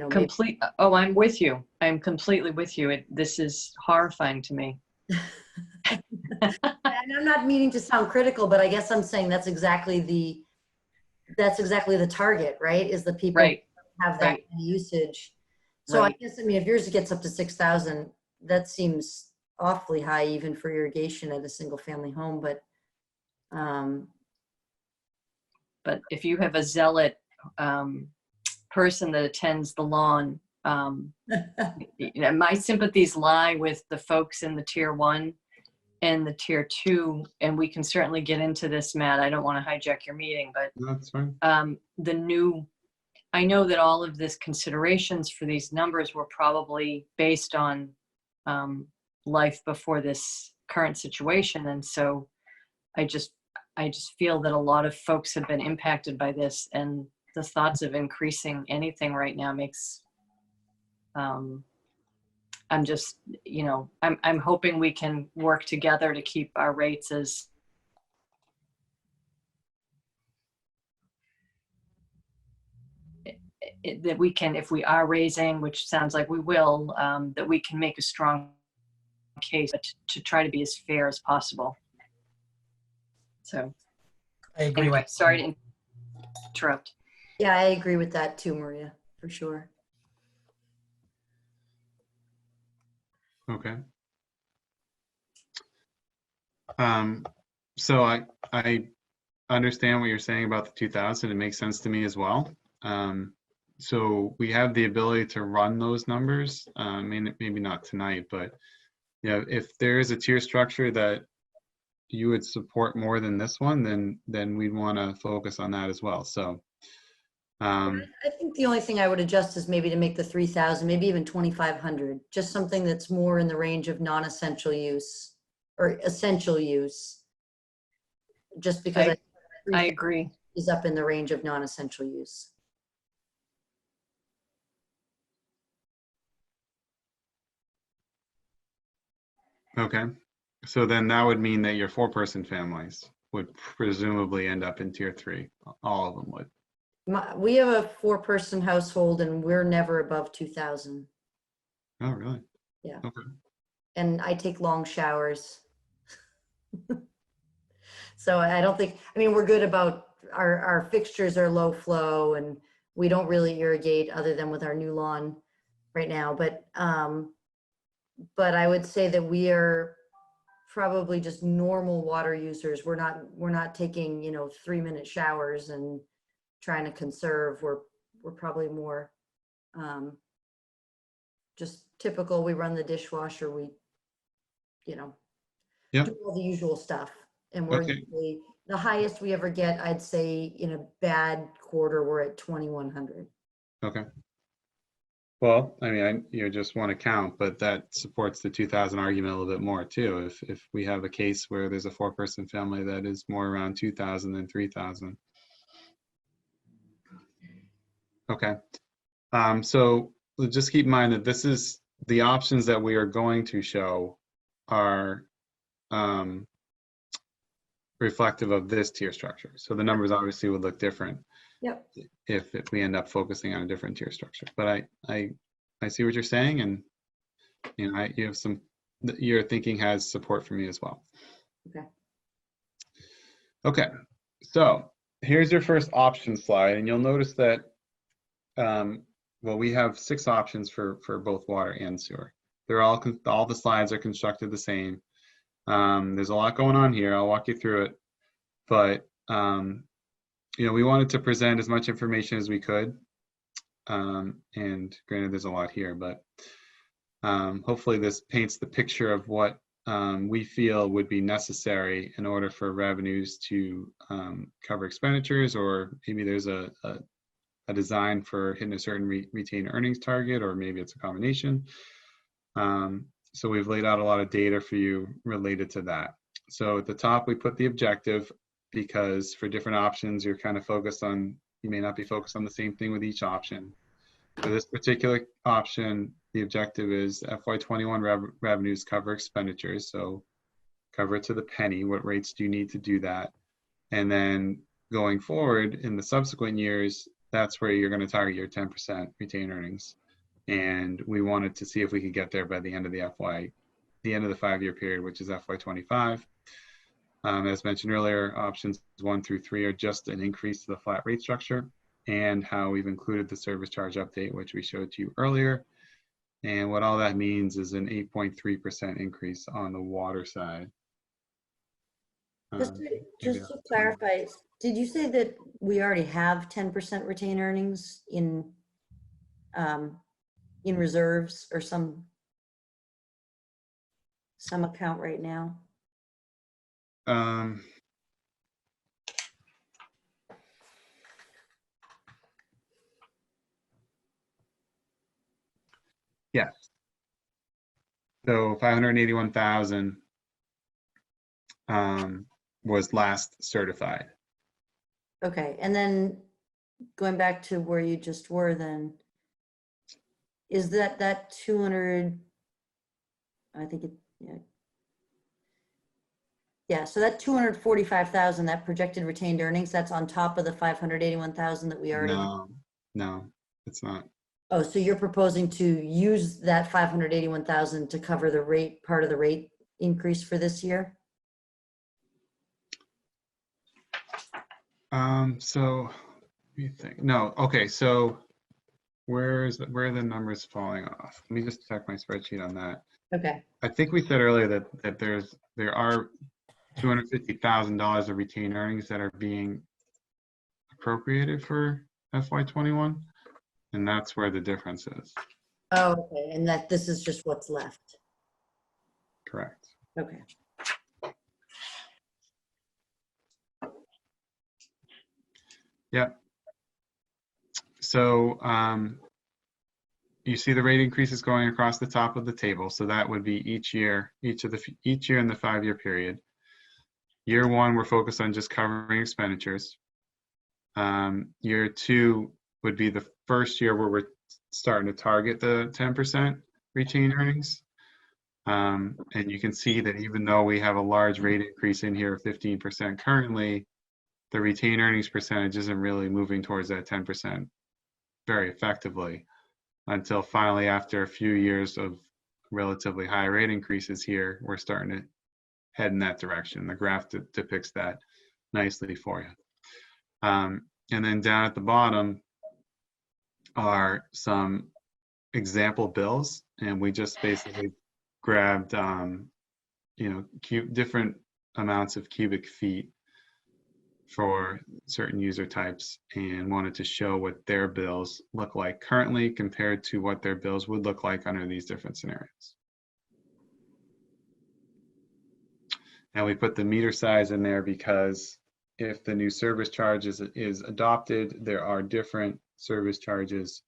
Speaker 4: Complete. Oh, I'm with you. I'm completely with you. This is horrifying to me.
Speaker 3: And I'm not meaning to sound critical, but I guess I'm saying that's exactly the target, right? Is the people
Speaker 4: Right.
Speaker 3: who have that
Speaker 4: Right.
Speaker 3: usage. So
Speaker 4: Right.
Speaker 3: I guess, if yours gets up to 6,000, that seems awfully high even for irrigation at a single family home.
Speaker 4: But if you have a zealot person that attends the lawn, my sympathies lie with the folks in the tier 1 and the tier 2, and we can certainly get into this, Matt. I don't want to hijack your meeting, but
Speaker 6: That's fine.
Speaker 4: I know that all of this considerations for these numbers were probably based on life before this current situation, and so I just feel that a lot of folks have been impacted by this, and the thoughts of increasing anything right now makes I'm just, I'm hoping we can work together to keep our rates as that we can, if we are raising, which sounds like we will, that we can make a strong case to try to be as fair as possible. So
Speaker 1: I agree.
Speaker 4: anyway, sorry to
Speaker 8: interrupt.
Speaker 3: Yeah, I agree with that too, Maria, for sure.
Speaker 6: Okay. So I understand what you're saying about the 2000. It makes sense to me as well. So we have the ability to run those numbers. Maybe not tonight, but if there is a tier structure that you would support more than this one, then we'd want to focus on that as well. So
Speaker 3: I think the only thing I would adjust is maybe to make the 3,000, maybe even 2,500, just something that's more in the range of non-essential use or essential use. Just because
Speaker 8: I
Speaker 3: 3,000
Speaker 8: agree.
Speaker 3: is up in the range of non-essential use.
Speaker 6: okay. So then that would mean that your 4-person families would presumably end up in tier 3. All of them would.
Speaker 3: We have a 4-person household and we're never above 2,000.
Speaker 6: Oh, really?
Speaker 3: Yeah.
Speaker 6: Okay.
Speaker 3: And I take long showers. So I don't think, I mean, we're good about our fixtures are low flow and we don't really irrigate other than with our new lawn right now. But I would say that we are probably just normal water users. We're not taking, 3-minute showers and trying to conserve. We're probably more just typical. We run the dishwasher. We,
Speaker 6: Yep.
Speaker 3: do all the usual stuff. And we're
Speaker 6: Okay.
Speaker 3: usually, the highest we ever get, I'd say in a bad quarter, we're at 2,100.
Speaker 6: Okay. Well, you just want to count, but that supports the 2,000 argument a little bit more too. If we have a case where there's a 4-person family that is more around 2,000 than 3,000. Okay. So just keep in mind that this is the options that we are going to show are reflective of this tier structure. So the numbers obviously would look different.
Speaker 3: Yep.
Speaker 6: If we end up focusing on a different tier structure. But I see what you're saying, and you have your thinking has support for me as well.
Speaker 3: Okay.
Speaker 6: Okay, so here's your first option slide, and you'll notice that well, we have 6 options for both water and sewer. They're all the slides are constructed the same. There's a lot going on here. I'll walk you through it, but we wanted to present as much information as we could. And granted, there's a lot here, but hopefully this paints the picture of what we feel would be necessary in order for revenues to cover expenditures, or maybe there's a design for hitting a certain retained earnings target, or maybe it's a combination. So we've laid out a lot of data for you related to that. So at the top, we put the objective, because for different options, you're kind of focused on, you may not be focused on the same thing with each option. For this particular option, the objective is FY21 revenues cover expenditures. So cover it to the penny. What rates do you need to do that? And then going forward in the subsequent years, that's where you're going to target your 10% retained earnings. And we wanted to see if we could get there by the end of the end of the 5-year period, which is FY25. As mentioned earlier, options 1 through 3 are just an increase to the flat rate structure, and how we've included the service charge update, which we showed to you earlier. And what all that means is an 8.3% increase on the water side.
Speaker 3: Just to clarify, did you say that we already have 10% retained earnings in reserves or some account right now?
Speaker 6: Yes. So 581,000 was last certified.
Speaker 3: Okay, and then going back to where you just were, then is that 200? I think it, yeah. So that 245,000, that projected retained earnings, that's on top of the 581,000 that we already.
Speaker 6: No, it's not.
Speaker 3: Oh, so you're proposing to use that 581,000 to cover the rate, part of the rate increase for this year?
Speaker 6: So me think. No, okay, so where are the numbers falling off? Let me just check my spreadsheet on that.
Speaker 3: Okay.
Speaker 6: I think we said earlier that there are $250,000 of retained earnings that are being appropriated for FY21, and that's where the difference is.
Speaker 3: Oh, okay. And that this is just what's left.
Speaker 6: Correct.
Speaker 3: Okay.
Speaker 6: Yep. So you see the rate increases going across the top of the table. So that would be each year in the 5-year period. Year 1, we're focused on just covering expenditures. Year 2 would be the first year where we're starting to target the 10% retained earnings. And you can see that even though we have a large rate increase in here of 15% currently, the retained earnings percentage isn't really moving towards that 10% very effectively until finally, after a few years of relatively high rate increases here, we're starting to head in that direction. The graph depicts that nicely for you. And then down at the bottom are some example bills, and we just basically grabbed different amounts of cubic feet for certain user types and wanted to show what their bills look like currently compared to what their bills would look like under these different scenarios. And we put the meter size in there because if the new service charge is adopted, there are different service charges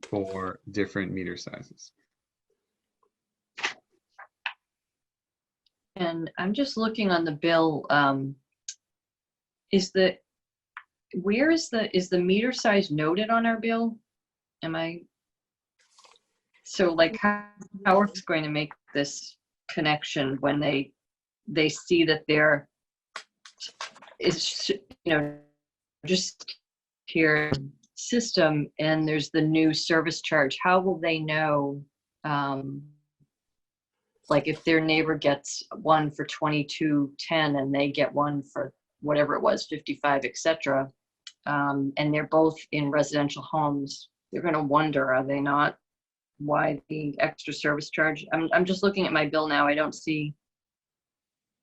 Speaker 6: for different meter sizes.
Speaker 4: And I'm just looking on the bill. Is the meter size noted on our bill? So like how are we going to make this connection when they see that there is, just here system and there's the new service charge? How will they know, like if their neighbor gets one for $22.10 and they get one for whatever it was, 55, etc., and they're both in residential homes, they're going to wonder, are they not? Why the extra service charge? I'm just looking at my bill now. I don't see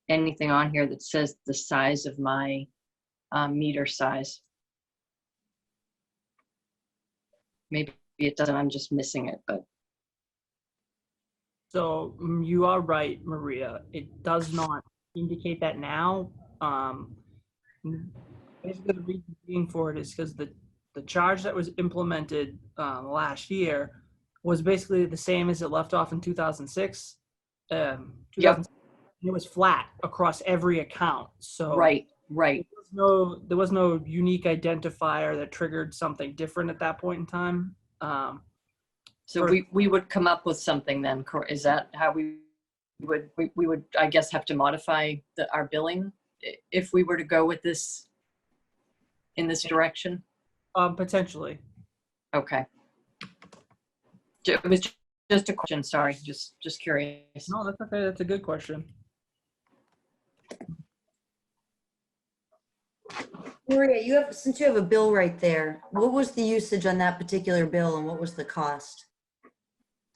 Speaker 4: anything on here that says the size of my meter size. Maybe it doesn't. I'm just missing it, but.
Speaker 5: So you are right, Maria. It does not indicate that now. Basically, the reason being for it is because the charge that was implemented last year was basically the same as it left off in 2006.
Speaker 4: Yep.
Speaker 5: It was flat across every account. So
Speaker 4: Right.
Speaker 5: there was no unique identifier that triggered something different at that point in time.
Speaker 4: So we would come up with something then. Is that how we would, I guess, have to modify our billing if we were to go with this in this direction?
Speaker 5: Potentially.
Speaker 4: Okay. It was just a question. Sorry, just curious.
Speaker 5: No, that's okay. That's a good question.
Speaker 3: Maria, since you have a bill right there, what was the usage on that particular bill and what was the cost?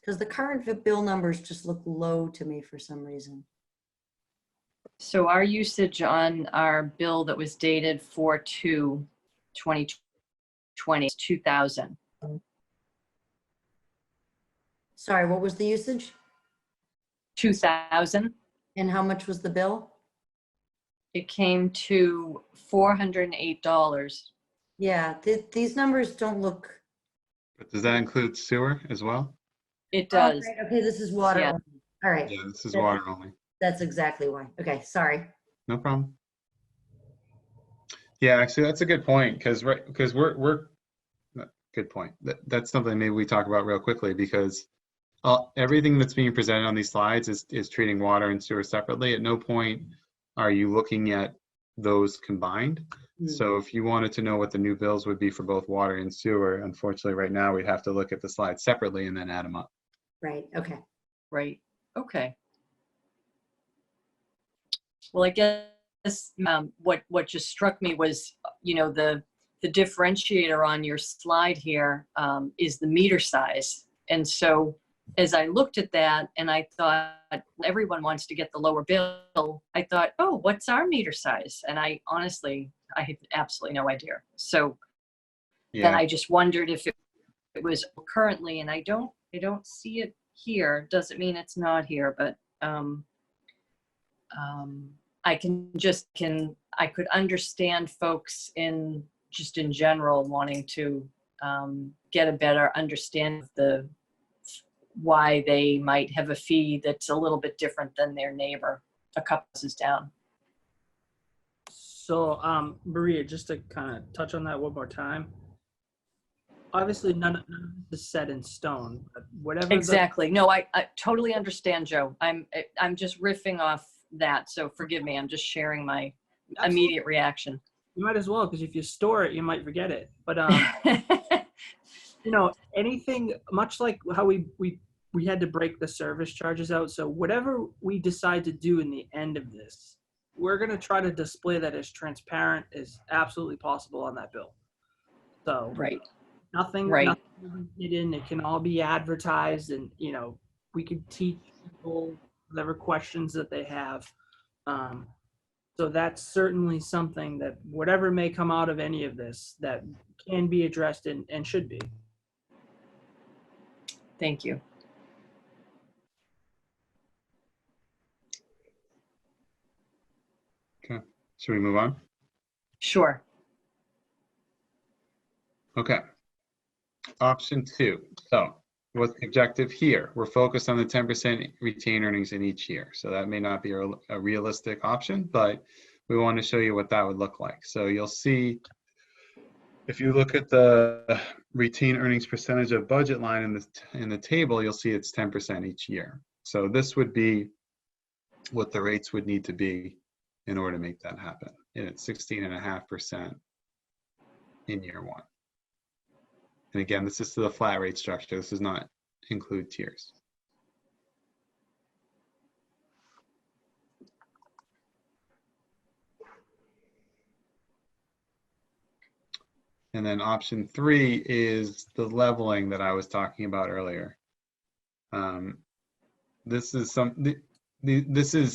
Speaker 3: Because the current bill numbers just look low to me for some reason.
Speaker 4: So our usage on our bill that was dated 4/2/2020 is 2,000.
Speaker 3: Sorry, what was the usage?
Speaker 4: 2,000.
Speaker 3: And how much was the bill?
Speaker 4: It came to $408.
Speaker 3: Yeah, these numbers don't look.
Speaker 6: But does that include sewer as well?
Speaker 4: It
Speaker 3: Oh,
Speaker 4: does.
Speaker 3: right, okay, this is water.
Speaker 4: Yeah.
Speaker 3: Only. All right.
Speaker 6: Yeah, this is water only.
Speaker 3: That's exactly why. Okay, sorry.
Speaker 6: No problem. Yeah, actually, that's a good point because we're good point. That's something maybe we talk about real quickly because everything that's being presented on these slides is treating water and sewer separately. At no point are you looking at those combined. So if you wanted to know what the new bills would be for both water and sewer, unfortunately, right now we'd have to look at the slides separately and then add them up.
Speaker 3: Right, okay.
Speaker 4: Right. Okay. Well, I guess what just struck me was, the the differentiator on your slide here is the meter size. And so as I looked at that and I thought everyone wants to get the lower bill, I thought, oh, what's our meter size? And I honestly, I had absolutely no idea. So then
Speaker 6: Yeah,
Speaker 4: I just wondered if it was currently, and I don't see it here. Doesn't mean it's not here, but I could understand folks in general wanting to get a better understanding of why they might have a fee that's a little bit different than their neighbor a couple houses down.
Speaker 5: So, Maria, just to kind of touch on that one more time. Obviously, none of this is set in stone, but whatever.
Speaker 4: Exactly. No, I totally understand, Joe. I'm just riffing off that, so forgive me. I'm just sharing my immediate reaction.
Speaker 5: You might as well, because if you store it, you might forget it. But anything much like how we had to break the service charges out. So whatever we decide to do in the end of this, we're going to try to display that as transparent as absolutely possible on that bill. So
Speaker 4: Right.
Speaker 5: nothing hidden. It can all be advertised, and we could teach people whatever questions that they have. So that's certainly something that whatever may come out of any of this that can be addressed and should be.
Speaker 4: Thank you.
Speaker 6: okay. Should we move on?
Speaker 4: Sure.
Speaker 6: Okay. Option 2. So what's the objective here? We're focused on the 10% retained earnings in each year. So that may not be a realistic option, but we want to show you what that would look like. So you'll see, if you look at the retained earnings percentage of budget line in the table, you'll see it's 10% each year. So this would be what the rates would need to be in order to make that happen. And it's 16.5% in year 1. And again, this is to the flat rate structure. This does not include tiers. And then option 3 is the leveling that I was talking about earlier. This is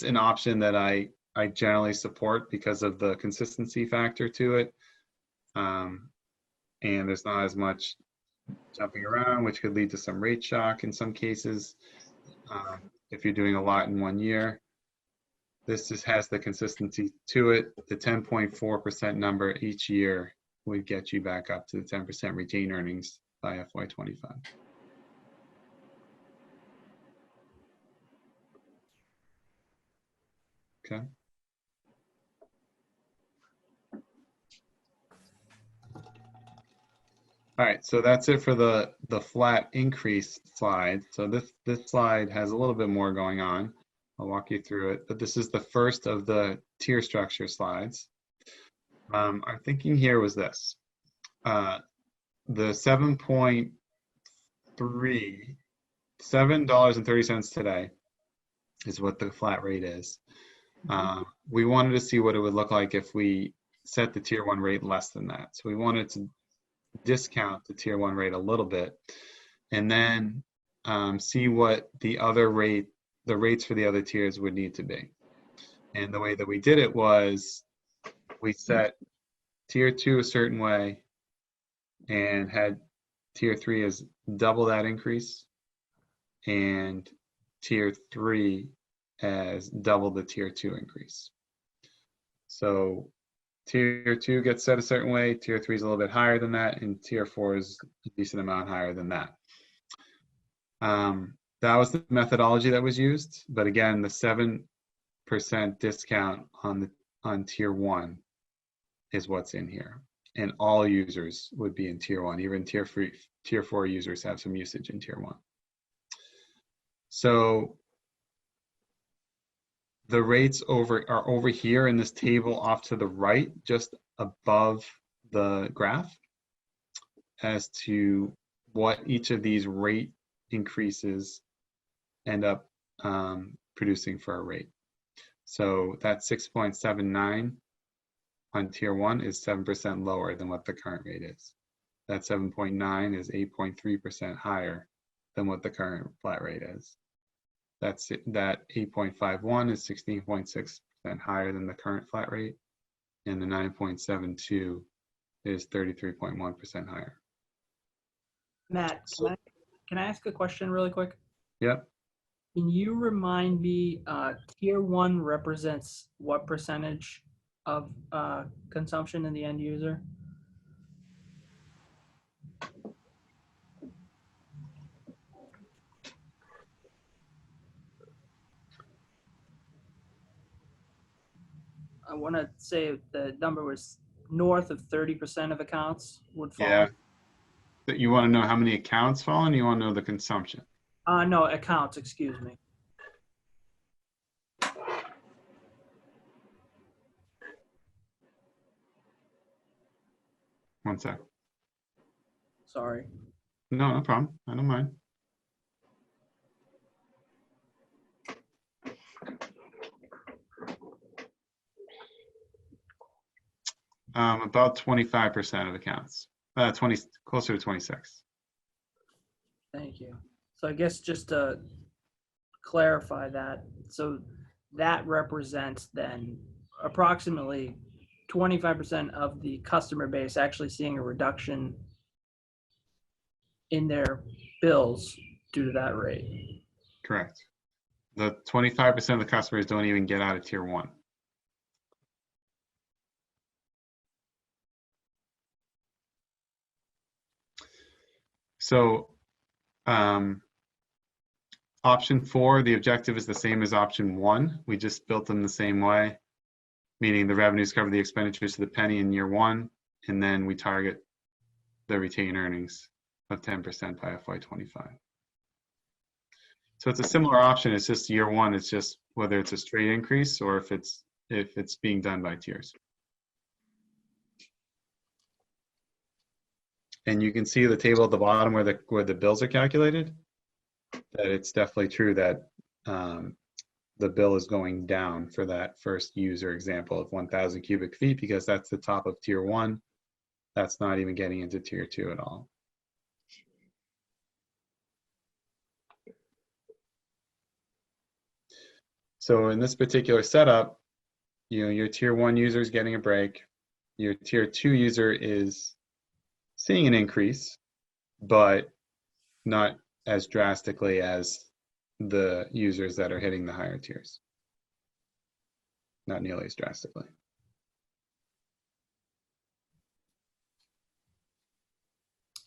Speaker 6: an option that I generally support because of the consistency factor to it. And there's not as much jumping around, which could lead to some rate shock in some cases. If you're doing a lot in 1 year, this just has the consistency to it. The 10.4% number each year would get you back up to the 10% retained earnings by FY25. Okay. All right, so that's it for the flat increase slide. So this slide has a little bit more going on. I'll walk you through it, but this is the first of the tier structure slides. Our thinking here was this. The $7.30 today is what the flat rate is. We wanted to see what it would look like if we set the tier 1 rate less than that. So we wanted to discount the tier 1 rate a little bit and then see what the rates for the other tiers would need to be. And the way that we did it was we set tier 2 a certain way and had tier 3 as double that increase and tier 3 as double the tier 2 increase. So tier 2 gets set a certain way, tier 3 is a little bit higher than that, and tier 4 is a decent amount higher than that. That was the methodology that was used, but again, the 7% discount on tier 1 is what's in here. And all users would be in tier 1, even tier 4 users have some usage in tier 1. So the rates are over here in this table off to the right, just above the graph, as to what each of these rate increases end up producing for a rate. So that's 6.79 on tier 1 is 7% lower than what the current rate is. That 7.9 is 8.3% higher than what the current flat rate is. That 8.51 is 16.6% higher than the current flat rate, and the 9.72 is 33.1% higher.
Speaker 5: Matt, can I ask a question really quick?
Speaker 6: Yep.
Speaker 5: Can you remind me, tier 1 represents what percentage of consumption in the end user? I want to say the number was north of 30% of accounts would fall.
Speaker 6: Yeah. But you want to know how many accounts fall in? You want to know the consumption?
Speaker 5: No, accounts, excuse me.
Speaker 6: One sec.
Speaker 5: Sorry.
Speaker 6: No, no problem. I don't mind. About 25% of accounts. 20, closer to 26.
Speaker 5: Thank you. So I guess just to clarify that, so that represents then approximately 25% of the customer base actually seeing a reduction in their bills due to that rate.
Speaker 6: Correct. The 25% of the customers don't even get out of tier 1. So option 4, the objective is the same as option 1. We just built them the same way, meaning the revenues cover the expenditures to the penny in year 1, and then we target the retained earnings of 10% by FY25. So it's a similar option. It's just year 1. It's just whether it's a straight increase or if it's being done by tiers. And you can see the table at the bottom where the bills are calculated, that it's definitely true that the bill is going down for that first user example of 1,000 cubic feet, because that's the top of tier 1. That's not even getting into tier 2 at all. So in this particular setup, your tier 1 user is getting a break. Your tier 2 user is seeing an increase, but not as drastically as the users that are hitting the higher tiers. Not nearly as drastically.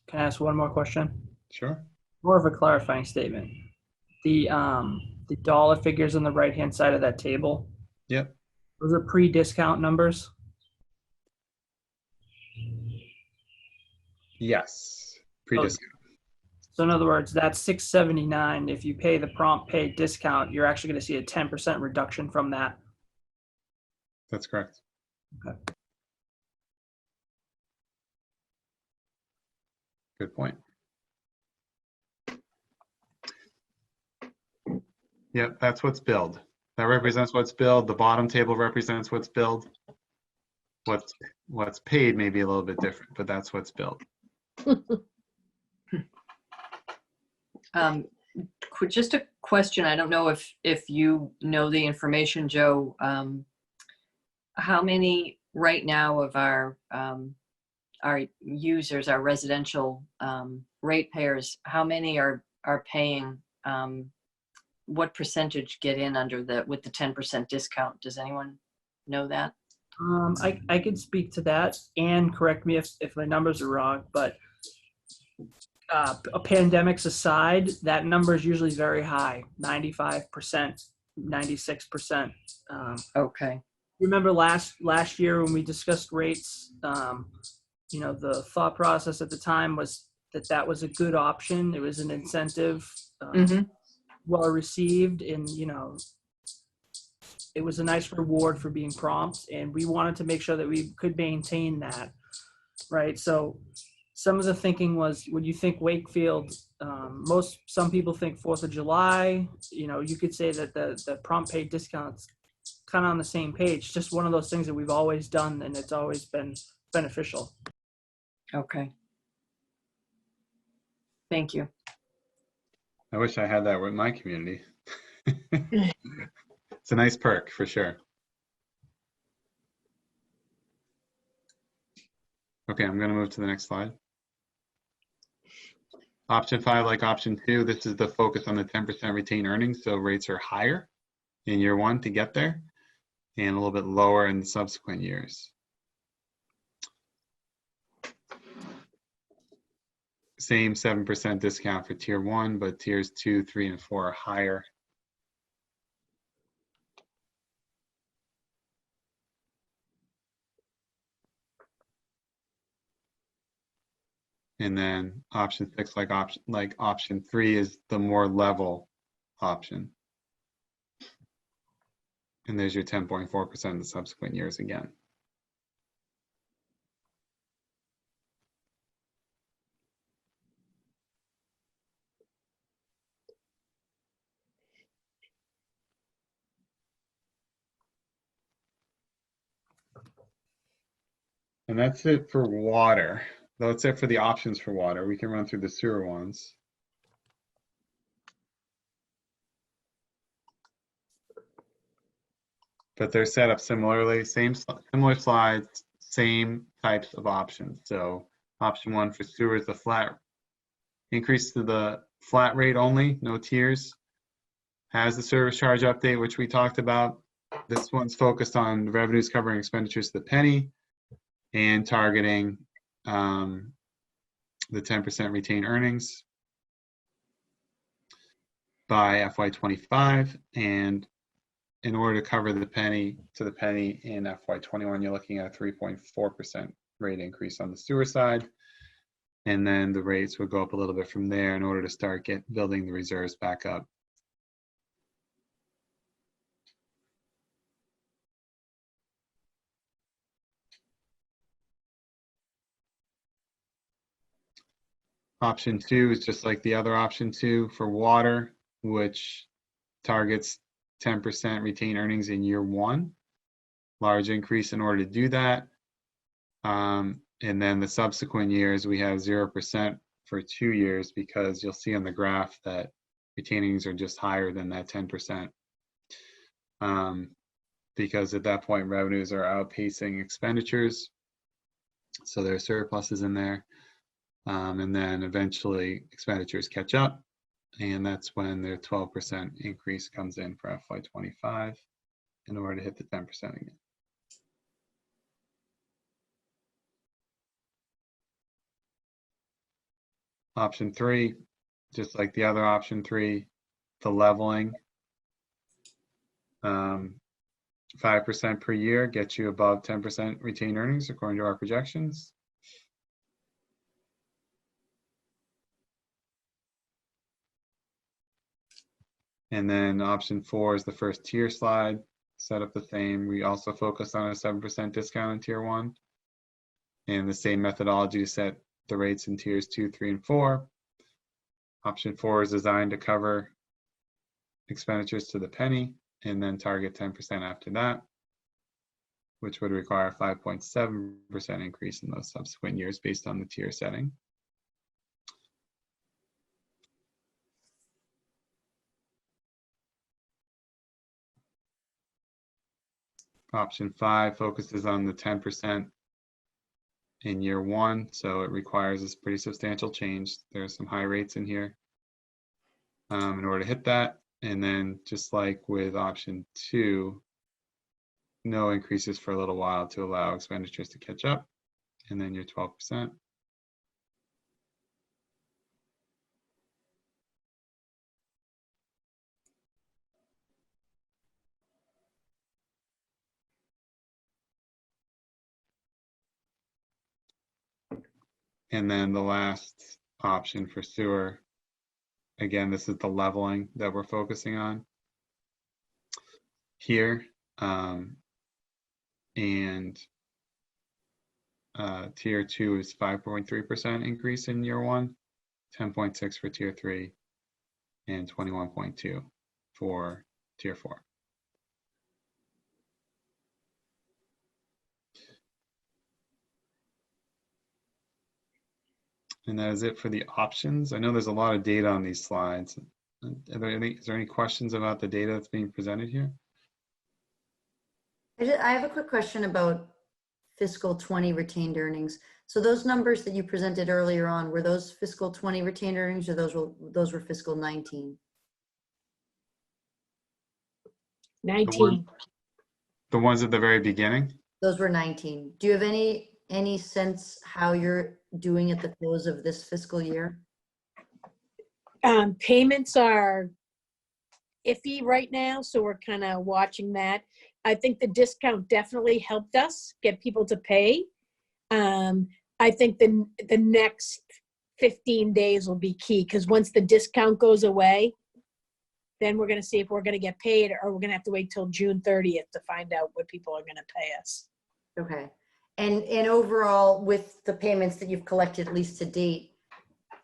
Speaker 5: Can I ask one more question?
Speaker 6: Sure.
Speaker 5: More of a clarifying statement. The dollar figures on the right-hand side of that table,
Speaker 6: Yep.
Speaker 5: those are pre-discount numbers?
Speaker 6: Yes. Pre-discount.
Speaker 5: So in other words, that's $679. If you pay the prompt pay discount, you're actually going to see a 10% reduction from that.
Speaker 6: That's correct.
Speaker 5: Okay.
Speaker 6: Good point. Yep, that's what's billed. That represents what's billed. The bottom table represents what's billed. What's paid may be a little bit different, but that's what's billed.
Speaker 4: Just a question. I don't know if you know the information, Joe. How many right now of our users, our residential ratepayers, how many are paying? What percentage get in with the 10% discount? Does anyone know that?
Speaker 5: I could speak to that, and correct me if my numbers are wrong, but pandemics aside, that number is usually very high, 95%, 96%.
Speaker 4: Okay.
Speaker 5: Remember last year when we discussed rates, the thought process at the time was that was a good option. It was an incentive, well received, and it was a nice reward for being prompt, and we wanted to make sure that we could maintain that, right? So some of the thinking was, when you think Wakefield, some people think 4th of July. You could say that the prompt pay discounts kind of on the same page. Just one of those things that we've always done, and it's always been beneficial.
Speaker 4: Okay. Thank you.
Speaker 6: I wish I had that with my community. It's a nice perk for sure. Okay, I'm going to move to the next slide. Option 5, like option 2, this is the focus on the 10% retained earnings. So rates are higher in year 1 to get there and a little bit lower in the subsequent years. Same 7% discount for tier 1, but tiers 2, 3, and 4 are higher. And then option 6, like option 3, is the more level option. And there's your 10.4% in the subsequent years again. And that's it for water. That's it for the options for water. We can run through the sewer ones. But they're set up similarly, similar slides, same types of options. So option 1 for sewer is the flat increase to the flat rate only, no tiers. Has the service charge update, which we talked about. This one's focused on revenues covering expenditures to the penny and targeting the 10% retained earnings by FY25. And in order to cover the penny to the penny in FY21, you're looking at a 3.4% rate increase on the sewer side. And then the rates would go up a little bit from there in order to start building the reserves back up. Option 2 is just like the other option 2 for water, which targets 10% retained earnings in year 1. Large increase in order to do that. And then the subsequent years, we have 0% for 2 years because you'll see on the graph that retainings are just higher than that 10%. Because at that point, revenues are outpacing expenditures. So there are surpluses in there. And then eventually expenditures catch up. And that's when the 12% increase comes in for FY25 in order to hit the 10% again. Option 3, just like the other option 3, the leveling. 5% per year gets you above 10% retained earnings according to our projections. And then option 4 is the first tier slide, set up the same. We also focus on a 7% discount in tier 1 and the same methodology to set the rates in tiers 2, 3, and 4. Option 4 is designed to cover expenditures to the penny and then target 10% after that, which would require a 5.7% increase in those subsequent years based on the tier setting. Option 5 focuses on the 10% in year 1, so it requires a pretty substantial change. There's some high rates in here in order to hit that. And then just like with option 2, no increases for a little while to allow expenditures to catch up, and then your 12%. And then the last option for sewer, again, this is the leveling that we're focusing on here. And tier 2 is 5.3% increase in year 1, 10.6 for tier 3, and 21.2 for tier 4. And that is it for the options. I know there's a lot of data on these slides. Is there any questions about the data that's being presented here?
Speaker 3: I have a quick question about fiscal 20 retained earnings. So those numbers that you presented earlier on, were those fiscal 20 retained earnings, or those were fiscal 19?
Speaker 7: 19.
Speaker 6: The ones at the very beginning?
Speaker 3: Those were 19. Do you have any sense how you're doing at the close of this fiscal year?
Speaker 7: Payments are iffy right now, so we're kind of watching that. I think the discount definitely helped us get people to pay. I think the next 15 days will be key, because once the discount goes away, then we're going to see if we're going to get paid, or we're going to have to wait till June 30th to find out what people are going to pay us.
Speaker 3: Okay. And overall, with the payments that you've collected, at least to date,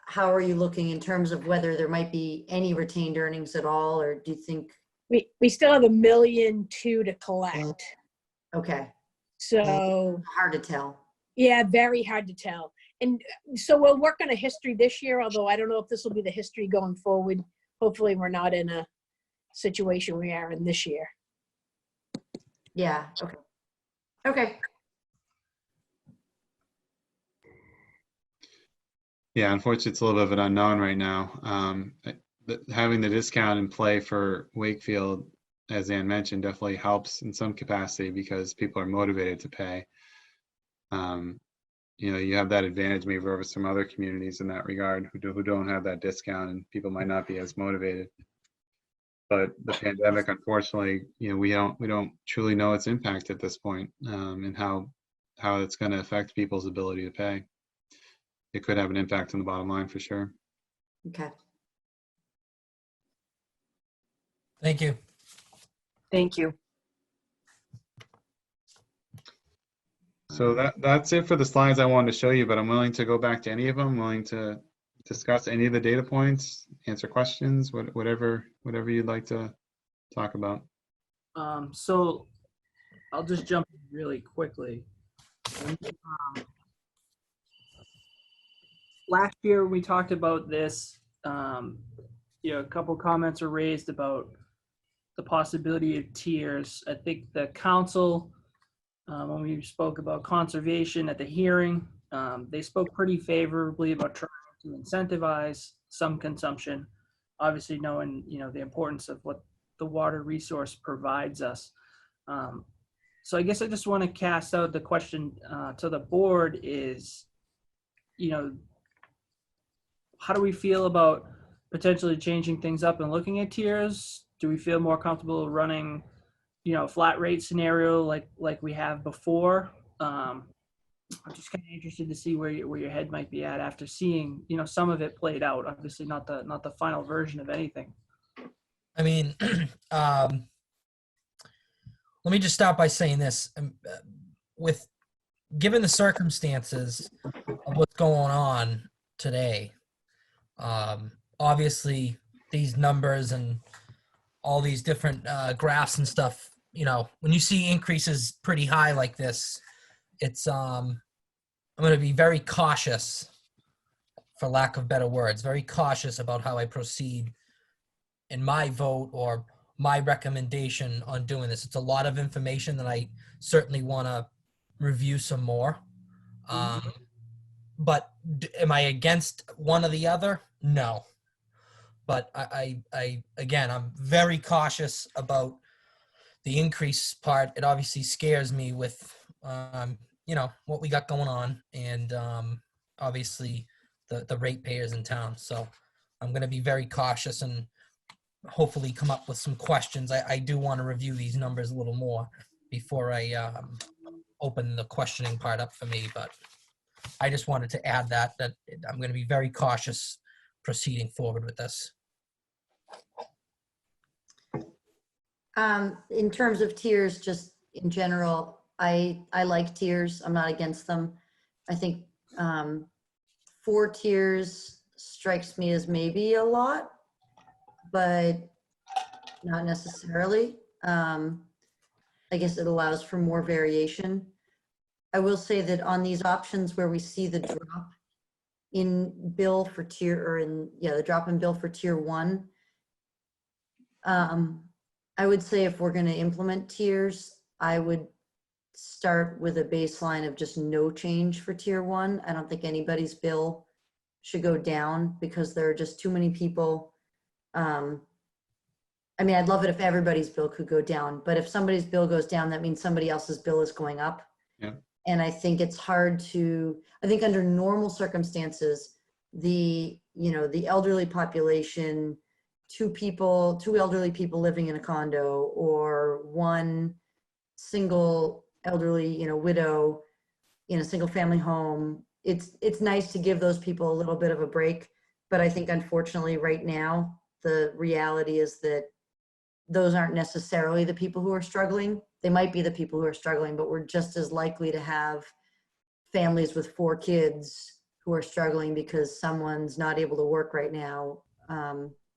Speaker 3: how are you looking in terms of whether there might be any retained earnings at all, or do you think?
Speaker 7: We still have $1.2 million to collect.
Speaker 3: Okay.
Speaker 7: So
Speaker 3: Hard to tell.
Speaker 7: yeah, very hard to tell. And so we'll work on a history this year, although I don't know if this will be the history going forward. Hopefully we're not in a situation we are in this year.
Speaker 3: Yeah. Okay. Okay.
Speaker 6: Yeah, unfortunately, it's a little bit of an unknown right now. Having the discount in play for Wakefield, as Ann mentioned, definitely helps in some capacity because people are motivated to pay. You have that advantage maybe over some other communities in that regard who don't have that discount, and people might not be as motivated. But the pandemic, unfortunately, we don't truly know its impact at this point, and how it's going to affect people's ability to pay. It could have an impact on the bottom line for sure.
Speaker 3: Okay.
Speaker 1: Thank you.
Speaker 4: Thank you.
Speaker 6: So that's it for the slides I wanted to show you, but I'm willing to go back to any of them, willing to discuss any of the data points, answer questions, whatever you'd like to talk about.
Speaker 5: So I'll just jump in really quickly. Last year we talked about this. A couple comments were raised about the possibility of tiers. I think the council, when we spoke about conservation at the hearing, they spoke pretty favorably about trying to incentivize some consumption, obviously knowing the importance of what the water resource provides us. So I guess I just want to cast out the question to the board is, how do we feel about potentially changing things up and looking at tiers? Do we feel more comfortable running, a flat rate scenario like we have before? I'm just kind of interested to see where your head might be at after seeing, some of it played out. Obviously, not the final version of anything.
Speaker 1: I mean, let me just start by saying this. Given the circumstances of what's going on today, obviously these numbers and all these different graphs and stuff, when you see increases pretty high like this, it's I'm going to be very cautious, for lack of better words, very cautious about how I proceed in my vote or my recommendation on doing this. It's a lot of information that I certainly want to review some more. But am I against one or the other? No. But I again, I'm very cautious about the increase part. It obviously scares me with, what we got going on, and obviously the ratepayers in town. So I'm going to be very cautious and hopefully come up with some questions. I do want to review these numbers a little more before I open the questioning part up for me. But I just wanted to add that I'm going to be very cautious proceeding forward with this.
Speaker 3: In terms of tiers, just in general, I like tiers. I'm not against them. I think 4 tiers strikes me as maybe a lot, but not necessarily. I guess it allows for more variation. I will say that on these options where we see the drop in bill for tier, or in, yeah, the drop in bill for tier 1. I would say if we're going to implement tiers, I would start with a baseline of just no change for tier 1. I don't think anybody's bill should go down because there are just too many people. I mean, I'd love it if everybody's bill could go down, but if somebody's bill goes down, that means somebody else's bill is going up.
Speaker 6: Yeah.
Speaker 3: And I think it's hard to, I think under normal circumstances, the elderly population, two elderly people living in a condo, or one single elderly, widow in a single family home, it's nice to give those people a little bit of a break. But I think unfortunately right now, the reality is that those aren't necessarily the people who are struggling. They might be the people who are struggling, but we're just as likely to have families with 4 kids who are struggling because someone's not able to work right now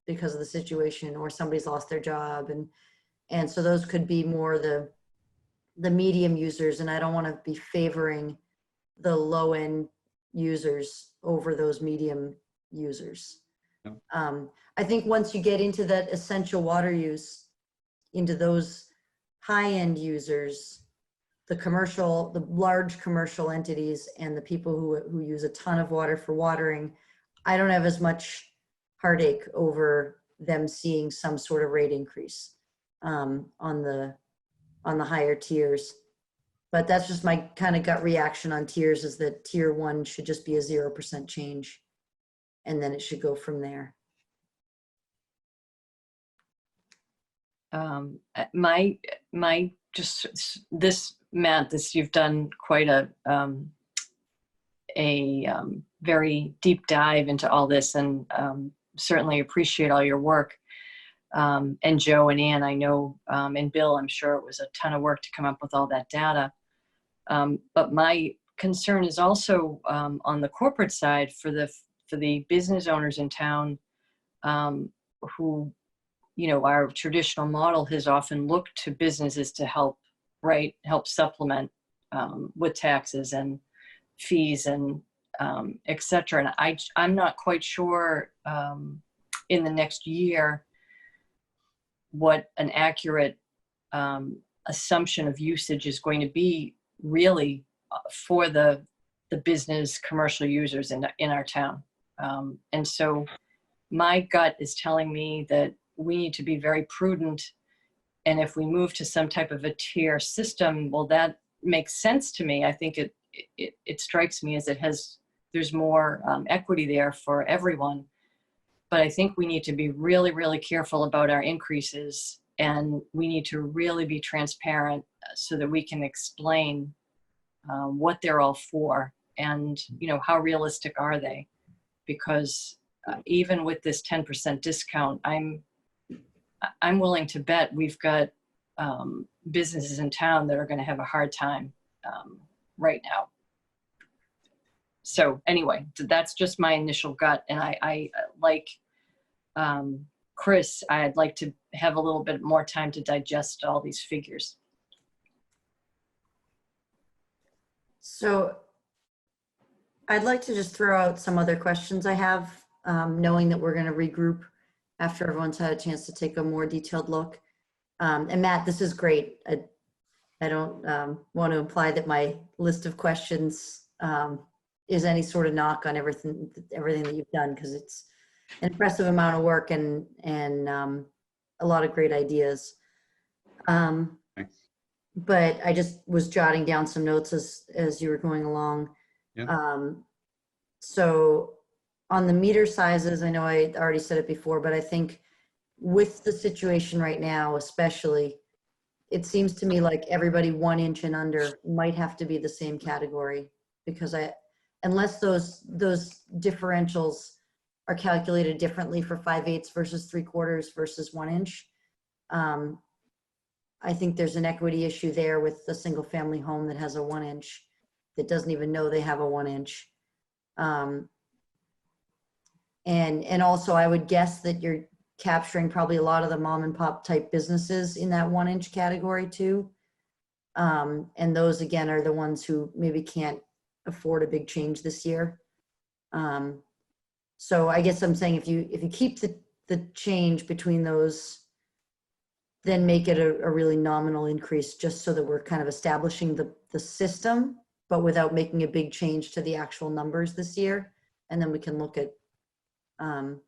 Speaker 3: because of the situation, or somebody's lost their job. And so those could be more the medium users. And I don't want to be favoring the low end users over those medium users.
Speaker 6: Yeah.
Speaker 3: I think once you get into that essential water use, into those high-end users, the large commercial entities and the people who use a ton of water for watering, I don't have as much heartache over them seeing some sort of rate increase on the higher tiers. But that's just my kind of gut reaction on tiers, is that tier 1 should just be a 0% change, and then it should go from there.
Speaker 4: Matt, you've done quite a very deep dive into all this, and certainly appreciate all your work. And Joe and Ann, I know, and Bill, I'm sure it was a ton of work to come up with all that data. But my concern is also on the corporate side for the business owners in town who, our traditional model has often looked to businesses to help supplement with taxes and fees and et cetera. And I'm not quite sure in the next year what an accurate assumption of usage is going to be really for the business commercial users in our town. And so my gut is telling me that we need to be very prudent. And if we move to some type of a tier system, well, that makes sense to me. I think it strikes me as there's more equity there for everyone. But I think we need to be really, really careful about our increases, and we need to really be transparent so that we can explain what they're all for, and how realistic are they? Because even with this 10% discount, I'm willing to bet we've got businesses in town that are going to have a hard time right now. So anyway, that's just my initial gut. And I like Chris, I'd like to have a little bit more time to digest all these figures.
Speaker 3: So I'd like to just throw out some other questions I have, knowing that we're going to regroup after everyone's had a chance to take a more detailed look. And Matt, this is great. I don't want to imply that my list of questions is any sort of knock on everything that you've done, because it's an impressive amount of work and a lot of great ideas.
Speaker 6: Thanks.
Speaker 3: But I just was jotting down some notes as you were going along.
Speaker 6: Yeah.
Speaker 3: So on the meter sizes, I know I already said it before, but I think with the situation right now, especially, it seems to me like everybody 1 inch and under might have to be the same category, because unless those differentials are calculated differently for 5/8 versus 3/4 versus 1 inch. I think there's an equity issue there with the single family home that has a 1 inch that doesn't even know they have a 1 inch. And also I would guess that you're capturing probably a lot of the mom and pop type businesses in that 1 inch category too. And those again are the ones who maybe can't afford a big change this year. So I guess I'm saying if you keep the change between those, then make it a really nominal increase, just so that we're kind of establishing the system, but without making a big change to the actual numbers this year. And then we can look at how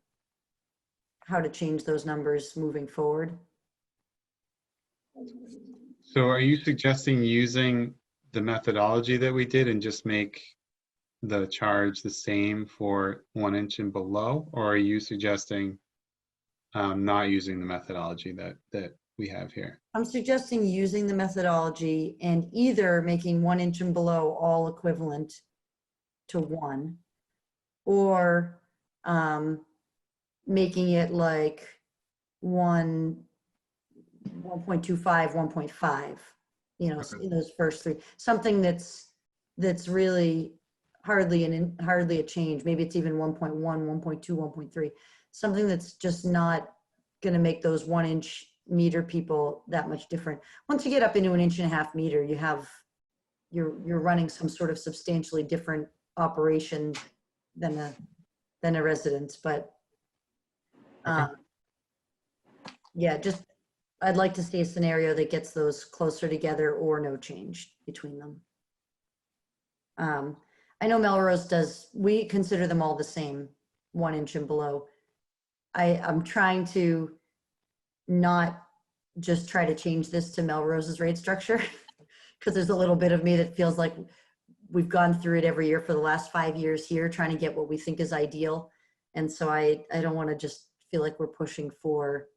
Speaker 3: to change those numbers moving forward.
Speaker 6: So are you suggesting using the methodology that we did and just make the charge the same for 1 inch and below? Or are you suggesting not using the methodology that we have here?
Speaker 3: I'm suggesting using the methodology and either making 1 inch and below all equivalent to 1, or making it like 1.25, 1.5, you know,
Speaker 6: Okay.
Speaker 3: in those first three, something that's really hardly a change. Maybe it's even 1.1, 1.2, 1.3, something that's just not going to make those 1 inch meter people that much different. Once you get up into 1.5 inch meter, you're running some sort of substantially different operation than a residence. But yeah, just I'd like to see a scenario that gets those closer together or no change between them. I know Melrose does, we consider them all the same, 1 inch and below. I'm trying to not just try to change this to Melrose's rate structure, because there's a little bit of me that feels like we've gone through it every year for the last 5 years here, trying to get what we think is ideal. And so I don't want to just feel like we're pushing for,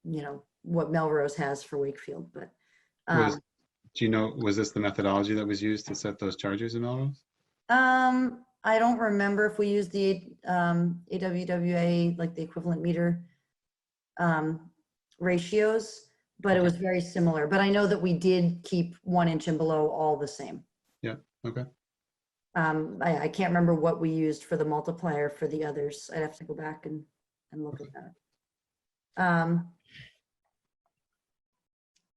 Speaker 3: you know, what Melrose has for Wakefield. But
Speaker 6: Do you know, was this the methodology that was used to set those charges in Melrose?
Speaker 3: I don't remember if we used the AWWA, like the equivalent meter ratios, but it was very similar. But I know that we did keep 1 inch and below all the same.
Speaker 6: Yeah, okay.
Speaker 3: I can't remember what we used for the multiplier for the others. I'd have to go back and look at that.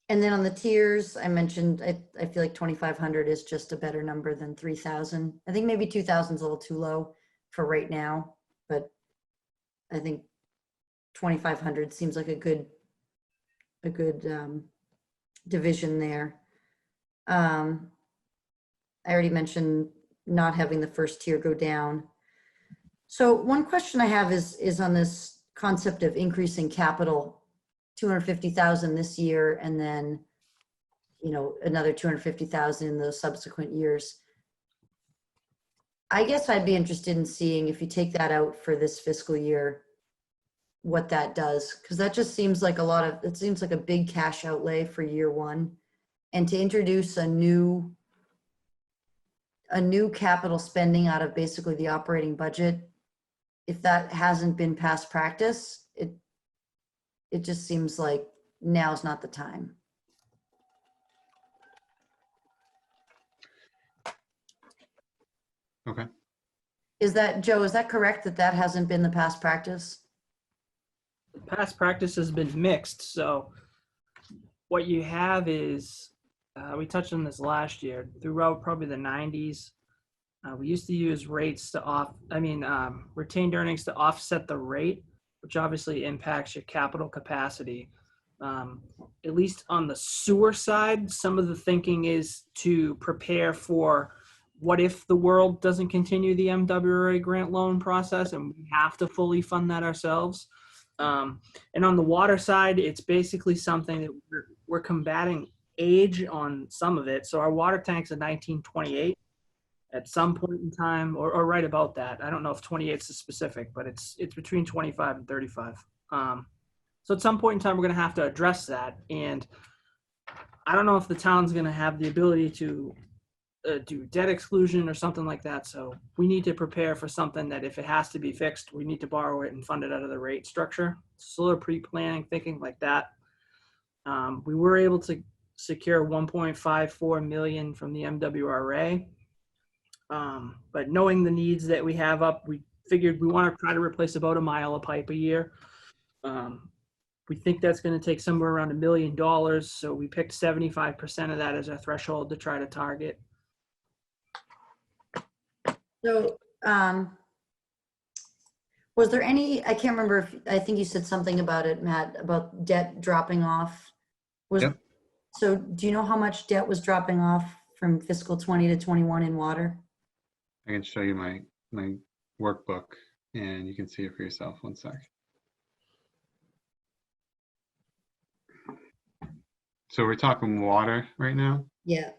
Speaker 3: And then on the tiers, I mentioned, I feel like 2,500 is just a better number than 3,000. I think maybe 2,000 is a little too low for right now, but I think 2,500 seems like a good division there. I already mentioned not having the first tier go down. So one question I have is on this concept of increasing capital, 250,000 this year, and then, you know, another 250,000 in those subsequent years. I guess I'd be interested in seeing, if you take that out for this fiscal year, what that does, because that just seems like it seems like a big cash outlay for year one. And to introduce a new capital spending out of basically the operating budget, if that hasn't been past practice, it just seems like now's not the time.
Speaker 6: Okay.
Speaker 3: Is that, Joe, is that correct that hasn't been the past practice?
Speaker 5: Past practice has been mixed. So what you have is, we touched on this last year, throughout probably the 90s, we used to use rates to retained earnings to offset the rate, which obviously impacts your capital capacity. At least on the sewer side, some of the thinking is to prepare for what if the world doesn't continue the MWRA grant loan process and we have to fully fund that ourselves. And on the water side, it's basically something that we're combating age on some of it. So our water tank's a 1928 at some point in time, or right about that. I don't know if 28 is specific, but it's between 25 and 35. So at some point in time, we're going to have to address that. And I don't know if the town's going to have the ability to do debt exclusion or something like that. So we need to prepare for something that if it has to be fixed, we need to borrow it and fund it out of the rate structure. So a little pre-planning, thinking like that. We were able to secure 1.54 million from the MWRA. But knowing the needs that we have up, we figured we want to try to replace about 1 mile of pipe a year. We think that's going to take somewhere around $1 million. So we picked 75% of that as our threshold to try to target.
Speaker 3: So Was there any, I can't remember if, I think you said something about it, Matt, about debt dropping off. Was,
Speaker 6: Yep.
Speaker 3: so do you know how much debt was dropping off from fiscal 20 to 21 in water?
Speaker 6: I can show you my workbook and you can see it for yourself. One sec. So we're talking water right now.
Speaker 3: Yeah.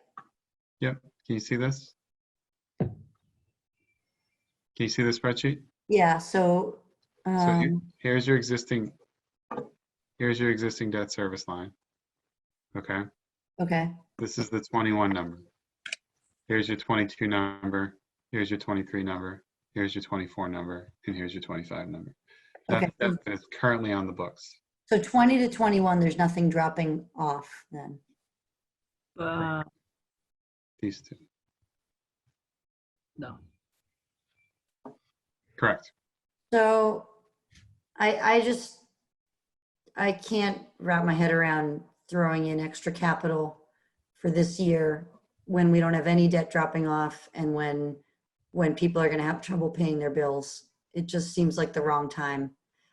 Speaker 6: Yep. Can you see this? Can you see the spreadsheet?
Speaker 3: Yeah, so,
Speaker 6: So here's your existing debt service line. Okay.
Speaker 3: okay,
Speaker 6: This is the 21 number. Here's your 22 number. Here's your 23 number. Here's your 24 number. And here's your 25 number.
Speaker 3: Okay.
Speaker 6: That is currently on the books.
Speaker 3: so 20 to 21, there's nothing dropping off then?
Speaker 6: These two.
Speaker 5: No.
Speaker 6: Correct.
Speaker 3: So I can't wrap my head around throwing in extra capital for this year when we don't have any debt dropping off and when people are going to have trouble paying their bills. It just seems like the wrong time.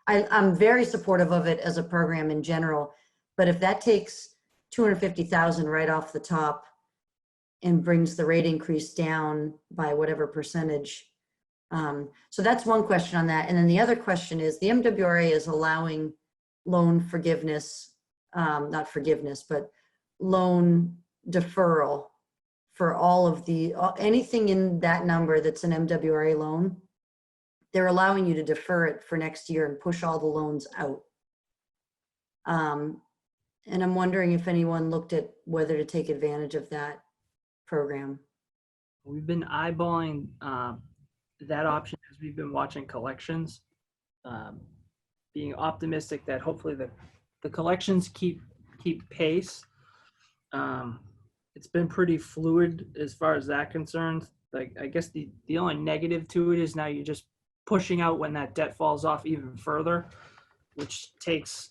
Speaker 3: I'm very supportive of it as a program in general, but if that takes 250,000 right off the top and brings the rate increase down by whatever percentage. So that's one question on that. And then the other question is the MWRA is allowing loan forgiveness, not forgiveness, but loan deferral for all of anything in that number that's an MWRA loan. They're allowing you to defer it for next year and push all the loans out. And I'm wondering if anyone looked at whether to take advantage of that program.
Speaker 5: We've been eyeballing that option as we've been watching collections, being optimistic that hopefully the collections keep pace. It's been pretty fluid as far as that concerns. Like, I guess the only negative to it is now you're just pushing out when that debt falls off even further, which takes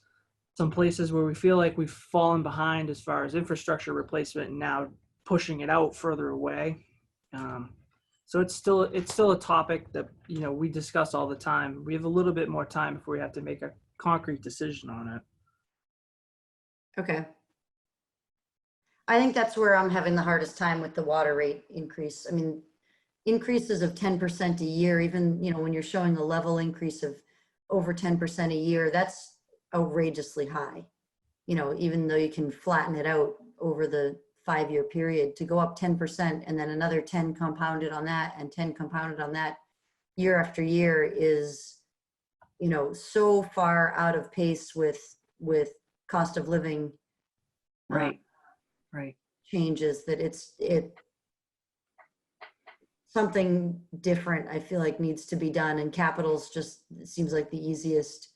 Speaker 5: some places where we feel like we've fallen behind as far as infrastructure replacement and now pushing it out further away. So it's still a topic that, you know, we discuss all the time. We have a little bit more time before we have to make a concrete decision on it.
Speaker 3: Okay. I think that's where I'm having the hardest time with the water rate increase. I mean, increases of 10% a year, even, you know, when you're showing a level increase of over 10% a year, that's outrageously high. You know, even though you can flatten it out over the 5-year period, to go up 10% and then another 10 compounded on that and 10 compounded on that year after year is, you know, so far out of pace with cost of living
Speaker 4: Right.
Speaker 3: changes that it's something different I feel like needs to be done, and capital's just, it seems like the easiest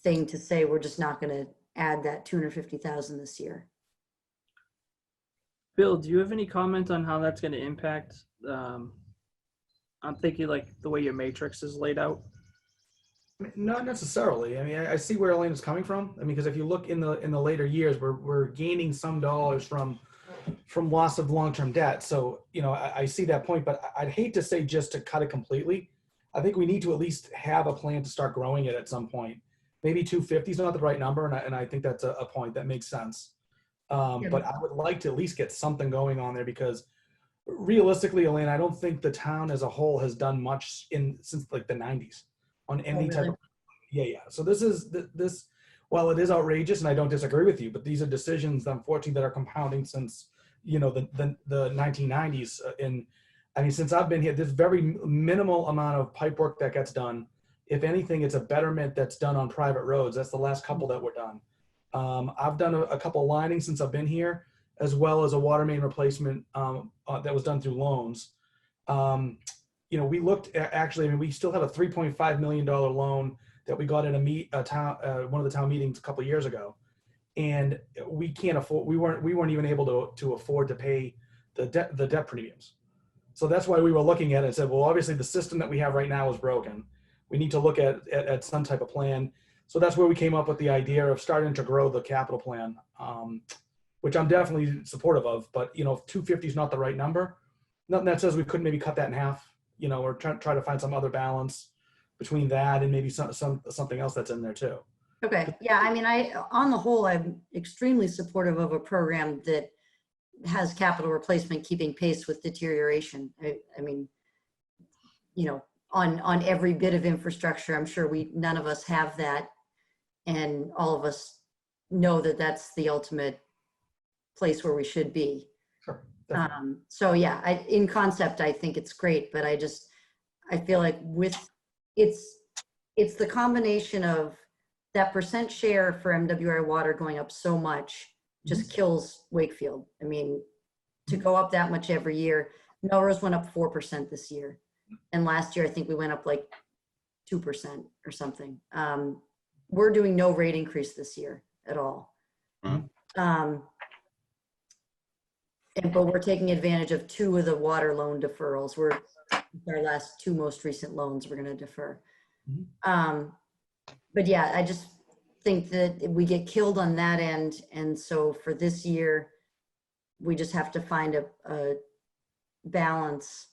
Speaker 3: thing to say. We're just not going to add that 250,000 this year.
Speaker 5: Bill, do you have any comment on how that's going to impact? I'm thinking like the way your matrix is laid out.
Speaker 8: Not necessarily. I mean, I see where Elena's coming from. I mean, because if you look in the later years, we're gaining some dollars from loss of long-term debt. So, you know, I see that point, but I'd hate to say just to cut it completely. I think we need to at least have a plan to start growing it at some point. Maybe 250 is not the right number, and I think that's a point that makes sense. But I would like to at least get something going on there, because realistically, Elena, I don't think the town as a whole has done much since like the 90s on any type of, yeah. So this, while it is outrageous, and I don't disagree with you, but these are decisions, unfortunately, that are compounding since, you know, the 1990s. And I mean, since I've been here, there's very minimal amount of pipe work that gets done. If anything, it's a betterment that's done on private roads. That's the last couple that were done. I've done a couple of linings since I've been here, as well as a water main replacement that was done through loans. You know, we looked at, actually, I mean, we still have a $3.5 million loan that we got in one of the town meetings a couple of years ago, and we can't afford. We weren't even able to afford to pay the debt premiums. So that's why we were looking at it and said, well, obviously the system that we have right now is broken. We need to look at some type of plan. So that's where we came up with the idea of starting to grow the capital plan, which I'm definitely supportive of. But, you know, if 250 is not the right number, nothing that says we couldn't maybe cut that in half, or try to find some other balance between that and maybe something else that's in there too.
Speaker 3: Okay, yeah, I mean, on the whole, I'm extremely supportive of a program that has capital replacement keeping pace with deterioration. I mean, on every bit of infrastructure, I'm sure none of us have that. And all of us know that that's the ultimate place where we should be.
Speaker 8: Sure. Definitely.
Speaker 3: So yeah, in concept, I think it's great, but I feel like it's the combination of that percent share for MWI water going up so much just kills Wakefield. I mean, to go up that much every year, Melrose went up 4% this year. And last year, I think we went up like 2% or something. We're doing no rate increase this year at all. But we're taking advantage of 2 of the water loan deferrals. Our last 2 most recent loans we're going to defer. But yeah, I just think that we get killed on that end. And so for this year, we just have to find a balance.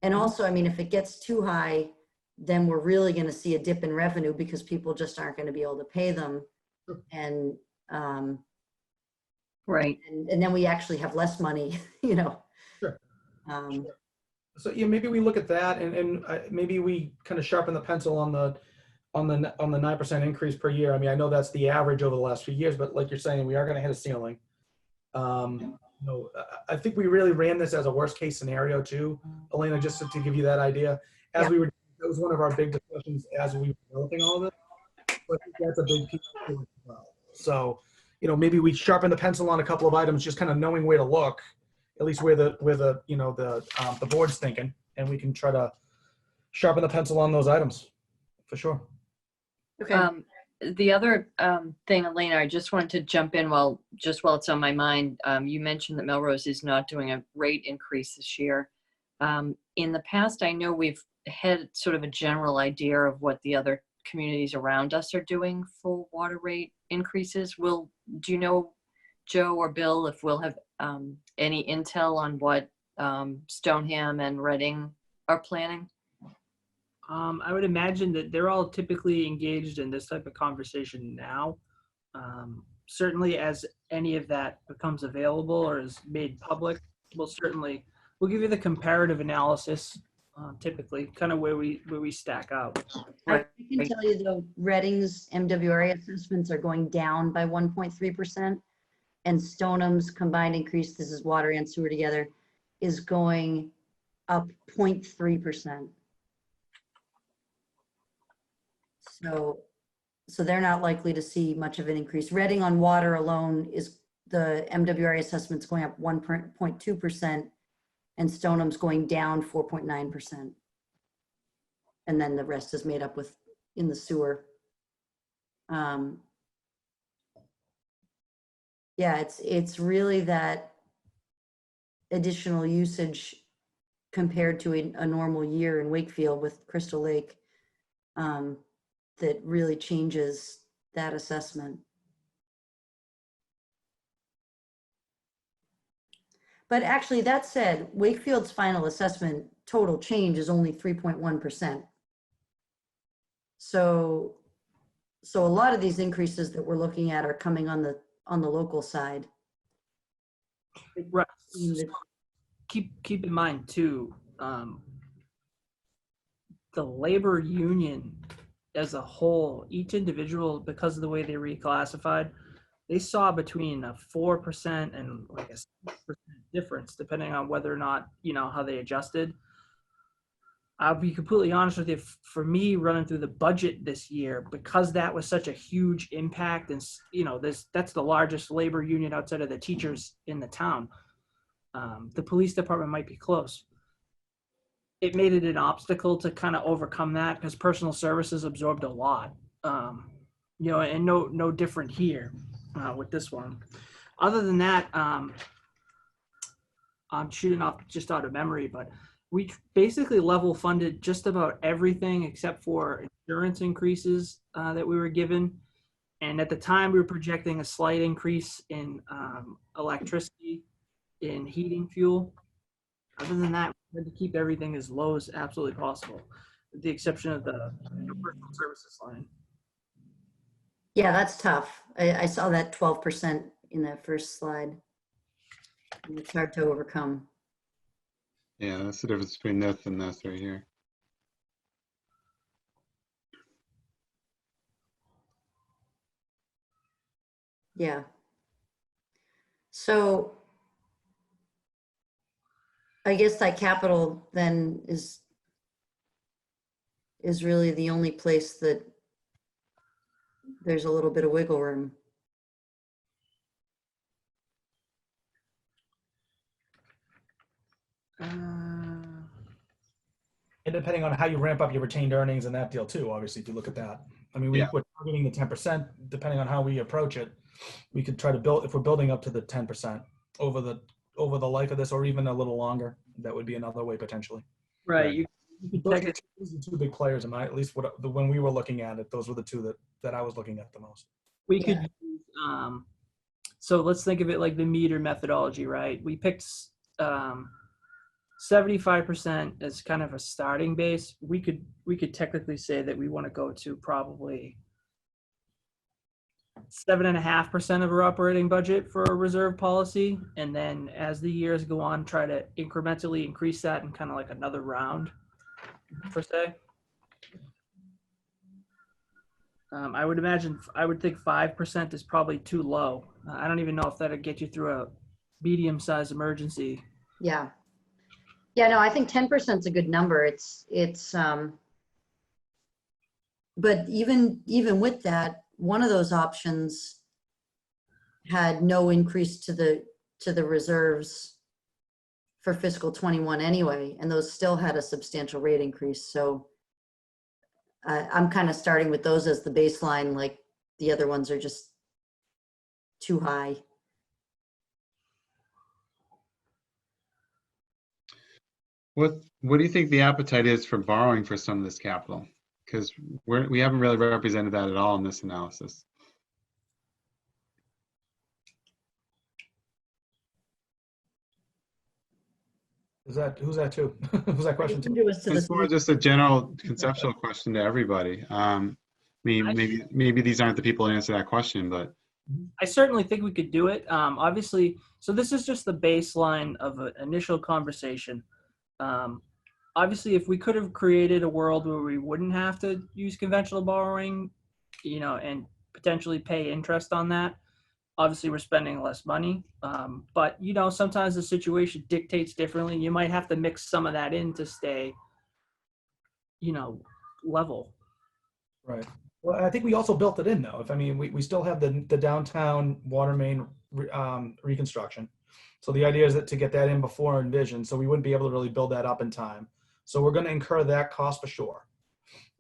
Speaker 3: And also, I mean, if it gets too high, then we're really going to see a dip in revenue because people just aren't going to be able to pay them. And
Speaker 4: Right.
Speaker 3: and then we actually have less money,
Speaker 8: Sure. So yeah, maybe we look at that and maybe we kind of sharpen the pencil on the 9% increase per year. I mean, I know that's the average over the last few years, but like you're saying, we are going to hit a ceiling. I think we really ran this as a worst case scenario too, Elena, just to give you that idea. That was one of our big discussions as we were developing all of this. But I think that's a big piece of it as well. So, maybe we sharpen the pencil on a couple of items, just kind of knowing where to look, at least where the board's thinking, and we can try to sharpen the pencil on those items for sure.
Speaker 3: okay.
Speaker 4: The other thing, Elena, I just wanted to jump in while it's on my mind. You mentioned that Melrose is not doing a rate increase this year. In the past, I know we've had sort of a general idea of what the other communities around us are doing for water rate increases. Do you know, Joe or Bill, if we'll have any intel on what Stoneham and Reading are planning?
Speaker 5: I would imagine that they're all typically engaged in this type of conversation now. Certainly as any of that becomes available or is made public, we'll give you the comparative analysis, typically kind of where we stack out.
Speaker 3: I can tell you though, Reading's MWRA assessments are going down by 1.3%, and Stoneham's combined increase, this is water and sewer together, is going up 0.3%. So they're not likely to see much of an increase. Reading on water alone is the MWRA assessments going up 1.2%, and Stoneham's going down 4.9%. And then the rest is made up in the sewer. Yeah, it's really that additional usage compared to a normal year in Wakefield with Crystal Lake that really changes that assessment. But actually, that said, Wakefield's final assessment total change is only 3.1%. So a lot of these increases that we're looking at are coming on the local side.
Speaker 5: Right. Keep in mind too, the labor union as a whole, each individual, because of the way they reclassified, they saw between a 4% and like a 6% difference, depending on whether or not, how they adjusted. I'll be completely honest with you, for me running through the budget this year, because that was such a huge impact, and that's the largest labor union outside of the teachers in the town. The police department might be close. It made it an obstacle to kind of overcome that because personal services absorbed a lot, and no different here with this one. Other than that, I'm shooting off just out of memory, but we basically level funded just about everything except for insurance increases that we were given. And at the time we were projecting a slight increase in electricity, in heating fuel. Other than that, we had to keep everything as low as absolutely possible, with the exception of the personal services line.
Speaker 3: Yeah, that's tough. I saw that 12% in that first slide. And it's hard to overcome.
Speaker 6: Yeah, that's the difference between this and this right here.
Speaker 3: Yeah. So I guess that capital then is really the only place that there's a little bit of wiggle room.
Speaker 8: And depending on how you ramp up your retained earnings and that deal too, obviously, if you look at that. I mean,
Speaker 6: Yeah.
Speaker 8: we're targeting the 10%, depending on how we approach it. We could try to build, if we're building up to the 10% over the life of this, or even a little longer, that would be another way potentially.
Speaker 5: Right. You could
Speaker 8: Those
Speaker 5: take
Speaker 8: are
Speaker 5: it.
Speaker 8: the two big players in my, at least when we were looking at it, those were the two that I was looking at the most.
Speaker 5: We
Speaker 3: Yeah.
Speaker 5: could use, so let's think of it like the meter methodology, right? We picked 75% as kind of a starting base. We could technically say that we want to go to probably 7.5% of our operating budget for a reserve policy, and then as the years go on, try to incrementally increase that in kind of like another round, per se. I would think 5% is probably too low. I don't even know if that'd get you through a medium-sized emergency.
Speaker 3: Yeah. Yeah, no, I think 10% is a good number. But even with that, one of those options had no increase to the reserves for fiscal 21 anyway, and those still had a substantial rate increase. So I'm kind of starting with those as the baseline, like the other ones are just too high.
Speaker 6: What do you think the appetite is for borrowing for some of this capital? Because we haven't really represented that at all in this analysis.
Speaker 8: Who's that to? Who's that question to?
Speaker 3: It was to
Speaker 6: It's more
Speaker 3: the,
Speaker 6: just a general conceptual question to everybody. I mean, maybe these aren't the people to answer that question, but
Speaker 5: I certainly think we could do it. Obviously, so this is just the baseline of an initial conversation. Obviously, if we could have created a world where we wouldn't have to use conventional borrowing, and potentially pay interest on that, obviously we're spending less money. But sometimes the situation dictates differently. You might have to mix some of that in to stay, level.
Speaker 8: Right. Well, I think we also built it in though. We still have the downtown water main reconstruction. So the idea is that to get that in before Envision, so we wouldn't be able to really build that up in time. So we're going to incur that cost for sure.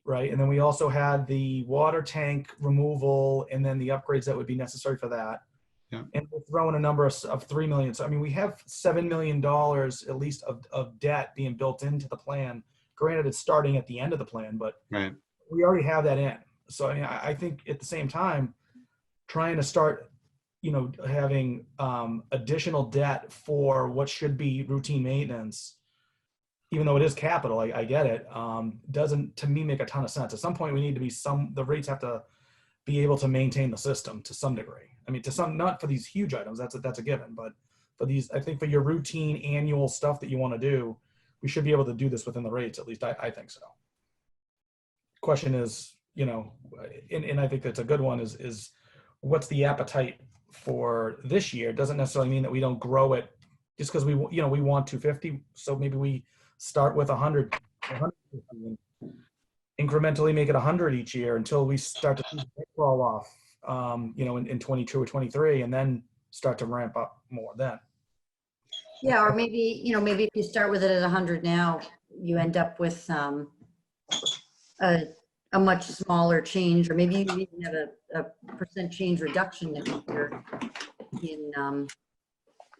Speaker 8: Right. And then we also had the water tank removal and then the upgrades that would be necessary for that.
Speaker 6: Yeah.
Speaker 8: And we're throwing a number of $3 million. So, we have $7 million at least of debt being built into the plan. Granted, it's starting at the end of the plan, but
Speaker 6: right.
Speaker 8: we already have that in. So, I think at the same time, trying to start, having additional debt for what should be routine maintenance, even though it is capital, I get it, doesn't, to me, make a ton of sense. At some point, we need to be the rates have to be able to maintain the system to some degree. To some, not for these huge items, that's a given, but for these, I think for your routine annual stuff that you want to do, we should be able to do this within the rates, at least I think so. Question is, and I think that's a good one, is what's the appetite for this year? Doesn't necessarily mean that we don't grow it just because we want 250. So maybe we start with 100, 150, and incrementally make it 100 each year until we start to see the fall off, in 22 or 23, and then start to ramp up more then.
Speaker 3: yeah, or maybe if you start with it at 100 now, you end up with a much smaller change, or maybe you even have a percent change reduction next year in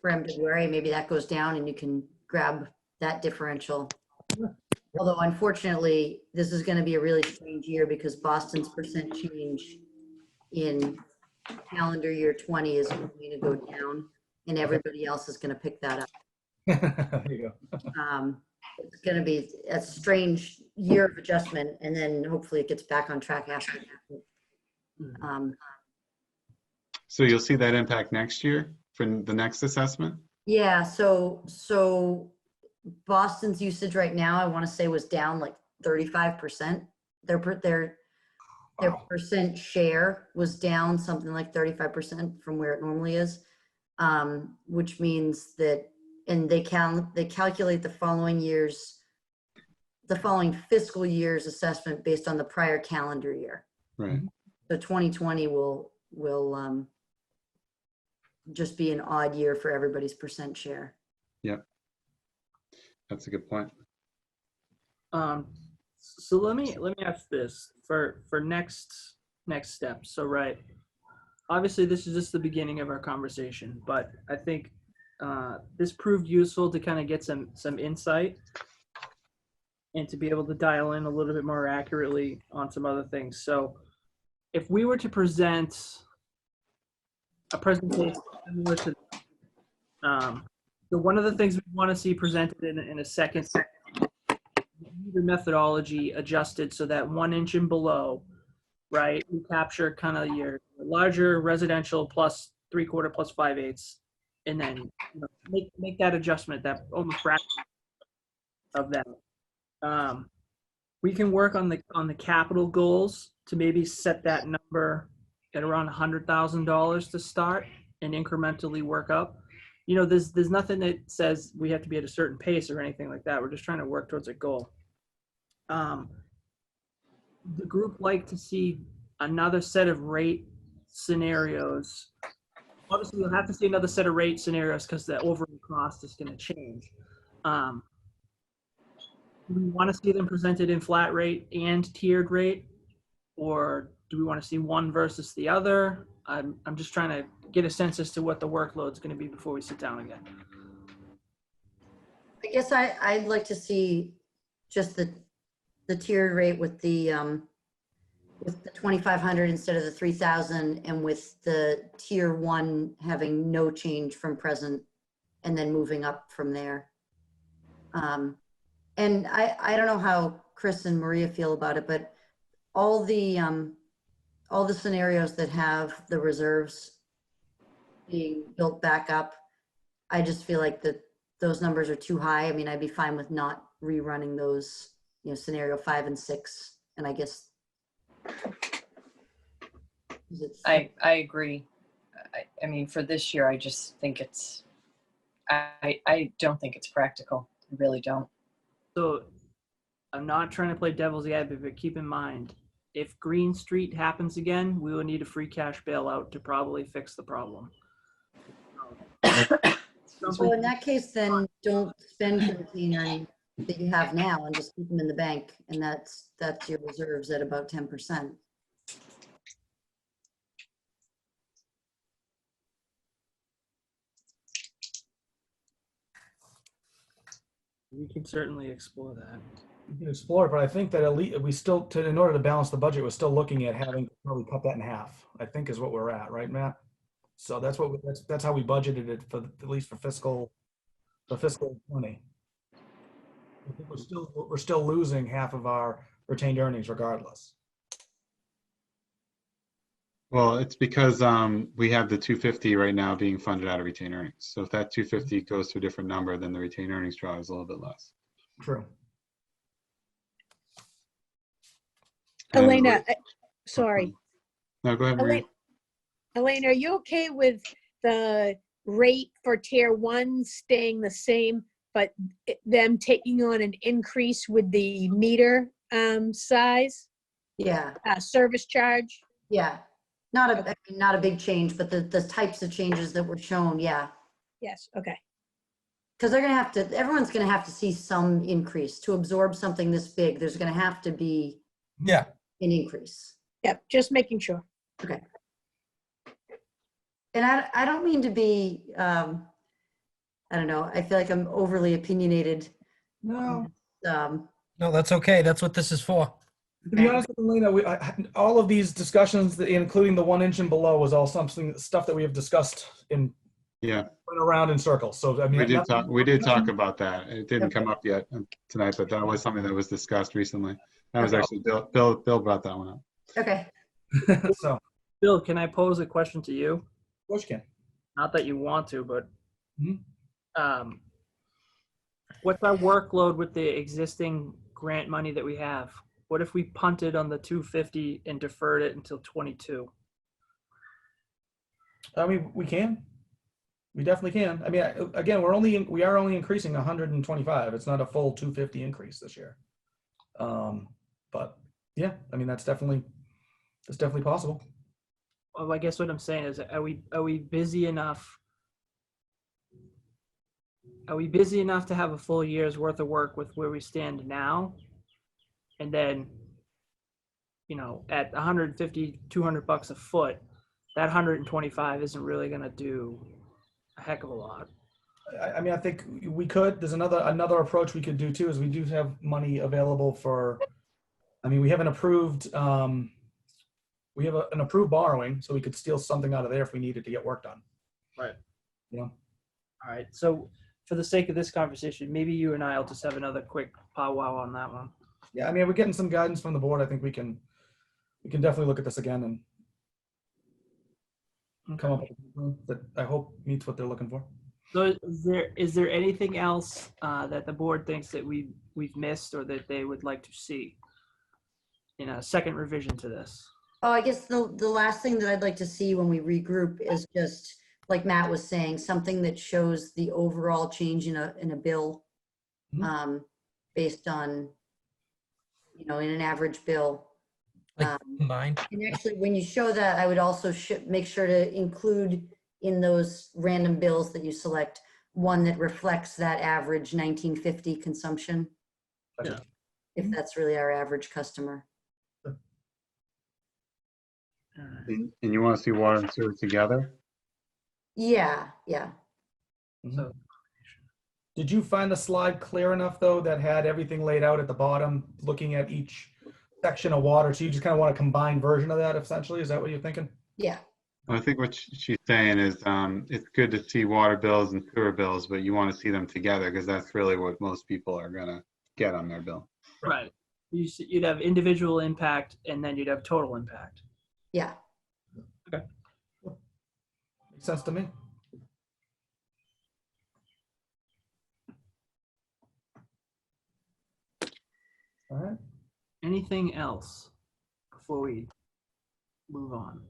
Speaker 3: for MWRA. Maybe that goes down and you can grab that differential. Although unfortunately, this is going to be a really strange year because Boston's percent change in calendar year 20 is going to go down and everybody else is going to pick that up.
Speaker 8: There you go.
Speaker 3: It's going to be a strange year of adjustment, and then hopefully it gets back on track after that.
Speaker 6: So you'll see that impact next year for the next assessment?
Speaker 3: Yeah, so Boston's usage right now, I want to say, was down like 35%. Their
Speaker 8: Wow.
Speaker 3: percent share was down something like 35% from where it normally is, which means that, and they calculate the following fiscal year's assessment based on the prior calendar year.
Speaker 6: Right.
Speaker 3: So 2020 will just be an odd year for everybody's percent share.
Speaker 6: Yep. That's a good point.
Speaker 5: So let me ask this for next steps. So right, obviously this is just the beginning of our conversation, but I think this proved useful to kind of get some insight and to be able to dial in a little bit more accurately on some other things. So if we were to present a presentation similar to so one of the things we want to see presented in a second the methodology adjusted so that 1 inch and below, right, we capture kind of your larger residential plus 3/4 plus 5/8, and then make that adjustment, that almost fraction of that. We can work on the capital goals to maybe set that number at around $100,000 to start and incrementally work up. There's nothing that says we have to be at a certain pace or anything like that. We're just trying to work towards a goal. The group like to see another set of rate scenarios. Obviously, you'll have to see another set of rate scenarios because the overall cost is going to change. Do we want to see them presented in flat rate and tiered rate, or do we want to see one versus the other? I'm just trying to get a sense as to what the workload is going to be before we sit down again.
Speaker 3: I guess I'd like to see just the tiered rate with the 2,500 instead of the 3,000, and with the tier 1 having no change from present and then moving up from there. And I don't know how Chris and Maria feel about it, but all the scenarios that have the reserves being built back up, I just feel like those numbers are too high. I mean, I'd be fine with not rerunning those, scenario 5 and 6. And I guess
Speaker 4: I agree. I mean, for this year, I just think I don't think it's practical. I really don't.
Speaker 5: So I'm not trying to play devil's advocate, but keep in mind, if Green Street happens again, we will need a free cash bailout to probably fix the problem.
Speaker 3: So in that case, then don't spend the retainer that you have now and just keep them in the bank, and that's your reserves at about 10%.
Speaker 5: We can certainly explore that.
Speaker 8: We can explore it, but I think that at least we still, in order to balance the budget, we're still looking at having to probably cut that in half, I think is what we're at, right, Matt? So that's how we budgeted it for, at least for fiscal 20. I think we're still losing half of our retained earnings regardless.
Speaker 6: Well, it's because we have the 250 right now being funded out of retained earnings. So if that 250 goes to a different number, then the retained earnings draw is a little bit less.
Speaker 8: True.
Speaker 6: And
Speaker 7: Elena, sorry.
Speaker 6: No, go ahead, Maria.
Speaker 7: Elena, are you okay with the rate for tier 1 staying the same, but them taking on an increase with the meter size,
Speaker 3: Yeah,
Speaker 7: service charge?
Speaker 3: yeah. Not a big change, but the types of changes that were shown, yeah.
Speaker 7: Yes, okay.
Speaker 3: Because everyone's gonna have to see some increase to absorb something this big. There's gonna have to be
Speaker 1: Yeah.
Speaker 3: an increase.
Speaker 7: Yep, just making sure.
Speaker 3: Okay. And I don't mean to be, I don't know, I feel like I'm overly opinionated.
Speaker 8: No.
Speaker 1: No, that's okay. That's what this is for.
Speaker 8: To be honest with you, Elena, all of these discussions, including the 1 inch and below, was all stuff that we have discussed in
Speaker 6: Yeah,
Speaker 8: went around in circles. So I mean,
Speaker 6: we did talk about that. It didn't come up yet tonight, but that was something that was discussed recently. That was
Speaker 3: Okay.
Speaker 6: actually Bill brought that one up.
Speaker 3: Okay.
Speaker 8: So, of
Speaker 5: Bill, can I pose a question to you?
Speaker 8: course you can.
Speaker 5: Not that you want to, but
Speaker 8: Mhm.
Speaker 5: what's our workload with the existing grant money that we have? What if we punted on the 250 and deferred it until 22?
Speaker 8: I mean, we can. We definitely can. I mean, again, we are only increasing 125. It's not a full 250 increase this year. But yeah, I mean, that's definitely possible.
Speaker 5: Well, I guess what I'm saying is, are we busy enough? Are we busy enough to have a full year's worth of work with where we stand now? And then, at 150, 200 bucks a foot, that 125 isn't really going to do a heck of a lot.
Speaker 8: I mean, I think we could. There's another approach we could do too. Is we do have money available for. I mean, we have an approved. We have an approved borrowing, so we could steal something out of there if we needed to get work done.
Speaker 5: Right.
Speaker 8: You know.
Speaker 5: All right. So, for the sake of this conversation, maybe you and I will just have another quick powwow on that one.
Speaker 8: Yeah, I mean, we're getting some guidance from the board. I think we can definitely look at this again and come up with something that I hope meets what they're looking for.
Speaker 5: So, is there anything else that the board thinks that we've missed or that they would like to see in a second revision to this?
Speaker 3: Oh, I guess the last thing that I'd like to see when we regroup is just, like Matt was saying, something that shows the overall change in a bill, based on, in an average bill.
Speaker 1: Like combined.
Speaker 3: And actually, when you show that, I would also make sure to include in those random bills that you select, one that reflects that average 1950 consumption.
Speaker 5: Yeah.
Speaker 3: If that's really our average customer.
Speaker 6: And you want to see water and sewer together?
Speaker 3: Yeah, yeah.
Speaker 5: So,
Speaker 8: Did you find the slide clear enough though that had everything laid out at the bottom, looking at each section of water? So you just kind of want a combined version of that, essentially? Is that what you're thinking?
Speaker 3: Yeah.
Speaker 6: I think what she's saying is it's good to see water bills and sewer bills, but you want to see them together because that's really what most people are going to get on their bill.
Speaker 5: right. You'd have individual impact and then you'd have total impact.
Speaker 3: Yeah.
Speaker 8: Makes sense to me. All right.
Speaker 5: Anything else before we move on?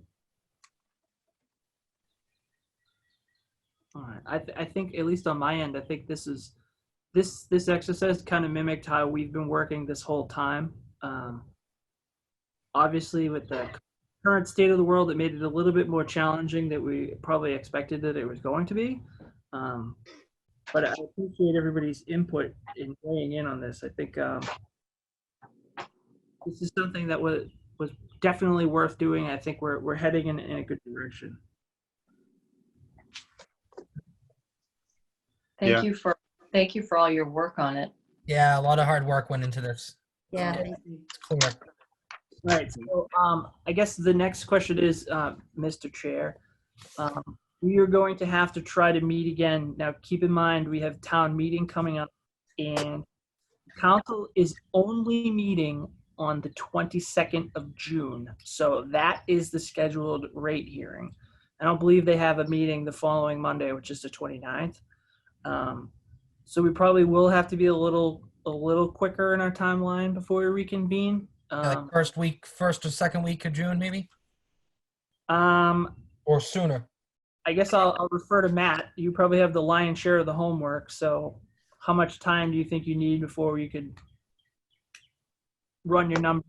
Speaker 5: All right. I think, at least on my end, I think this exercise kind of mimicked how we've been working this whole time. Obviously, with the current state of the world, it made it a little bit more challenging than we probably expected that it was going to be. But I appreciate everybody's input in weighing in on this. I think this is something that was definitely worth doing. I think we're heading in a good direction.
Speaker 4: Thank you for all your work on it.
Speaker 1: Yeah, a lot of hard work went into this.
Speaker 3: Yeah. Thank you.
Speaker 1: It's clear.
Speaker 5: All right. So I guess the next question is, Mr. Chair, we are going to have to try to meet again. Now, keep in mind, we have town meeting coming up, and council is only meeting on the 22nd of June. So that is the scheduled rate hearing. I don't believe they have a meeting the following Monday, which is the 29th. So we probably will have to be a little quicker in our timeline before we reconvene.
Speaker 1: Like first or second week of June, maybe,
Speaker 5: Um,
Speaker 1: or sooner.
Speaker 5: I guess I'll refer to Matt. You probably have the lion's share of the homework. So how much time do you think you need before you could run your numbers,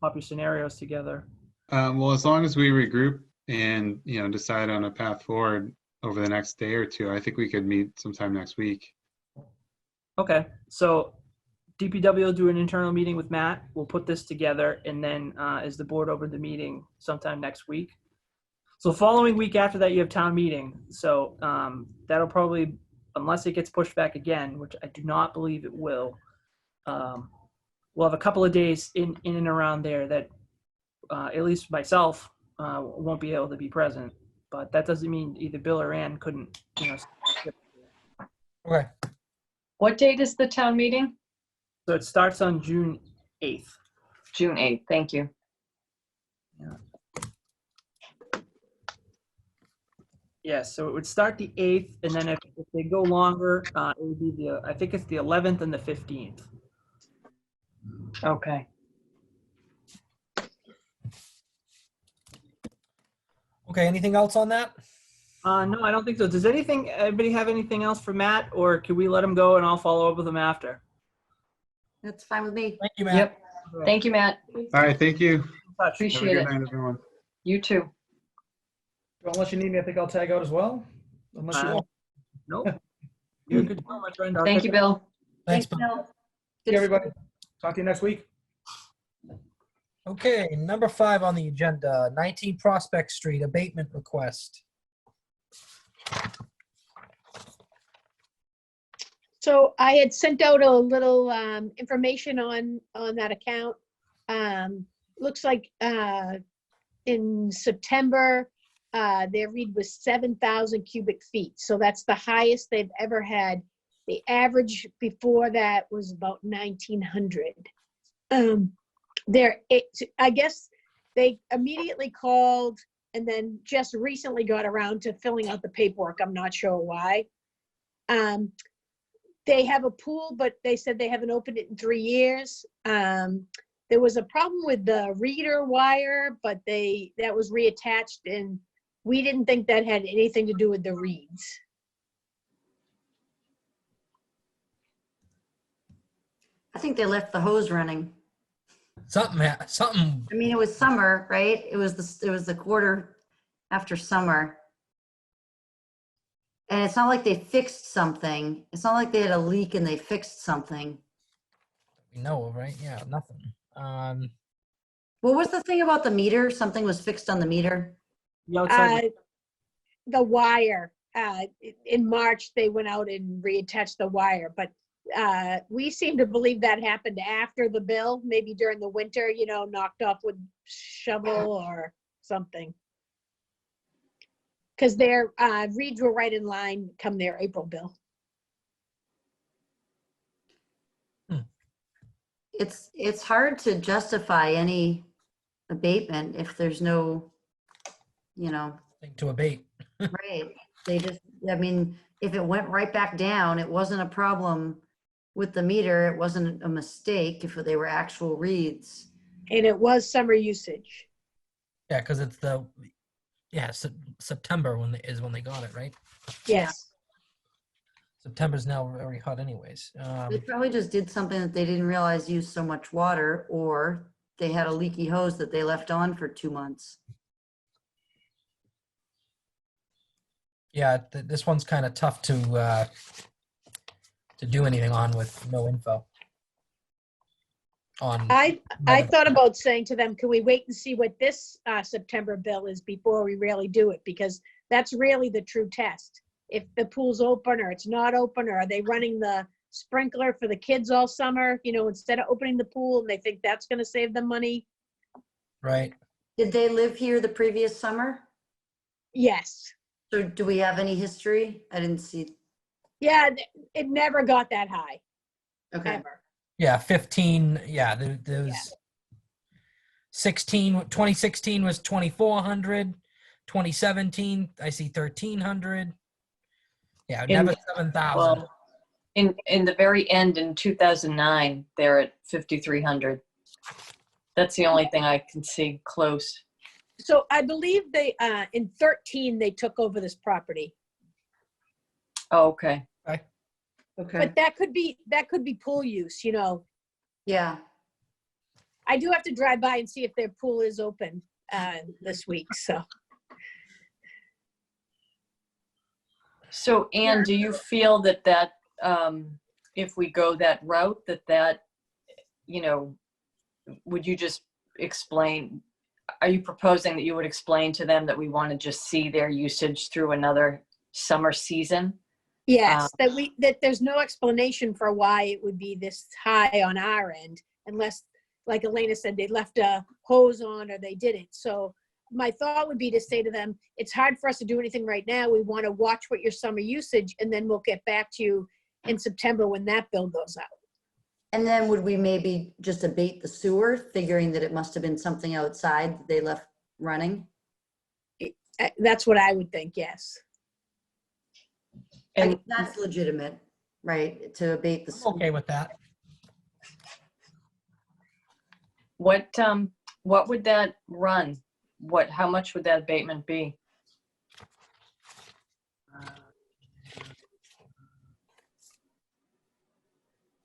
Speaker 5: pop your scenarios together?
Speaker 6: Well, as long as we regroup and decide on a path forward over the next day or two, I think we could meet sometime next week.
Speaker 5: Okay, so DPW will do an internal meeting with Matt. We'll put this together, and then is the board open to meeting sometime next week? So following week after that, you have town meeting. So that'll probably, unless it gets pushed back again, which I do not believe it will, we'll have a couple of days in and around there that at least myself won't be able to be present. but that doesn't mean either Bill or Ann couldn't,
Speaker 1: Okay.
Speaker 4: What date is the town meeting?
Speaker 5: So it starts on June 8th.
Speaker 4: June 8th. Thank you.
Speaker 5: Yeah, so it would start the 8th, and then if they go longer, it would be I think it's the 11th and the 15th.
Speaker 4: Okay.
Speaker 1: Okay, anything else on that?
Speaker 5: No, I don't think so. Does anybody have anything else for Matt, or can we let him go and I'll follow up with him after?
Speaker 3: That's fine with me.
Speaker 1: Thank you, Matt.
Speaker 4: Yep. Thank you, Matt.
Speaker 6: All right, thank you.
Speaker 5: Touch.
Speaker 6: Have a
Speaker 4: Appreciate
Speaker 6: good
Speaker 4: it.
Speaker 6: night, everyone.
Speaker 4: You too.
Speaker 8: Unless you need me, I think I'll tag out as well. Unless you want.
Speaker 5: Nope. You're good to go, my friend. I'll
Speaker 4: Thank
Speaker 5: catch
Speaker 4: you, Bill.
Speaker 1: Thanks,
Speaker 3: Bill.
Speaker 1: Bill.
Speaker 8: See everybody. Talk to you next week.
Speaker 1: Okay, number 5 on the agenda, 19 Prospect Street abatement request.
Speaker 7: So I had sent out a little information on that account. Looks like in September, their read was 7,000 cubic feet. So that's the highest they've ever had. The average before that was about 1,900. I guess they immediately called and then just recently got around to filling out the paperwork. I'm not sure why. They have a pool, but they said they haven't opened it in 3 years. There was a problem with the reader wire, but that was reattached, and we didn't think that had anything to do with the reeds.
Speaker 3: I think they left the hose running.
Speaker 1: Something.
Speaker 3: I mean, it was summer, right? It was the quarter after summer. And it's not like they fixed something. It's not like they had a leak and they fixed something.
Speaker 1: We know of, right? Yeah, nothing.
Speaker 3: What was the thing about the meter? Something was fixed on the meter?
Speaker 5: The outside.
Speaker 7: The wire, in March, they went out and reattached the wire, but we seem to believe that happened after the bill, maybe during the winter, knocked off with shovel or something. Because their reads were right in line come their April bill.
Speaker 3: It's hard to justify any abatement if there's no,
Speaker 1: Thing to abate.
Speaker 3: right. I mean, if it went right back down, it wasn't a problem with the meter. It wasn't a mistake if they were actual reads.
Speaker 7: And it was summer usage.
Speaker 1: Yeah, because it's September is when they got it, right?
Speaker 7: Yes.
Speaker 1: September's now very hot anyways.
Speaker 3: They probably just did something that they didn't realize used so much water, or they had a leaky hose that they left on for 2 months.
Speaker 1: Yeah, this one's kind of tough to do anything on with no info.
Speaker 7: I thought about saying to them, can we wait and see what this September bill is before we really do it? Because that's really the true test. If the pool's open or it's not open, or are they running the sprinkler for the kids all summer, instead of opening the pool, and they think that's going to save them money?
Speaker 1: Right.
Speaker 3: Did they live here the previous summer?
Speaker 7: Yes.
Speaker 3: So do we have any history? I didn't see.
Speaker 7: Yeah, it never got that high.
Speaker 3: Okay.
Speaker 7: Ever.
Speaker 1: Yeah, 15. Yeah, there was 2016 was 2,400. 2017, I see 1,300. Yeah, never 7,000.
Speaker 4: Well, in the very end in 2009, they're at 5,300. That's the only thing I can see close.
Speaker 7: So I believe they, in 13, they took over this property.
Speaker 4: Oh, okay.
Speaker 3: Okay.
Speaker 7: But that could be pool use,
Speaker 3: Yeah.
Speaker 7: I do have to drive by and see if their pool is open this week, so.
Speaker 4: So, Anne, do you feel that if we go that route, that would you just explain? Are you proposing that you would explain to them that we want to just see their usage through another summer season?
Speaker 7: Yes, that there's no explanation for why it would be this high on our end, unless, like Elena said, they left a hose on or they didn't. So my thought would be to say to them, it's hard for us to do anything right now. We want to watch what your summer usage, and then we'll get back to you in September when that bill goes out.
Speaker 3: And then would we maybe just abate the sewer, figuring that it must have been something outside that they left running?
Speaker 7: That's what I would think, yes.
Speaker 4: And
Speaker 3: That's legitimate, right? To abate the
Speaker 1: I'm
Speaker 3: sewer.
Speaker 1: okay with that.
Speaker 4: what would that run? How much would that abatement be?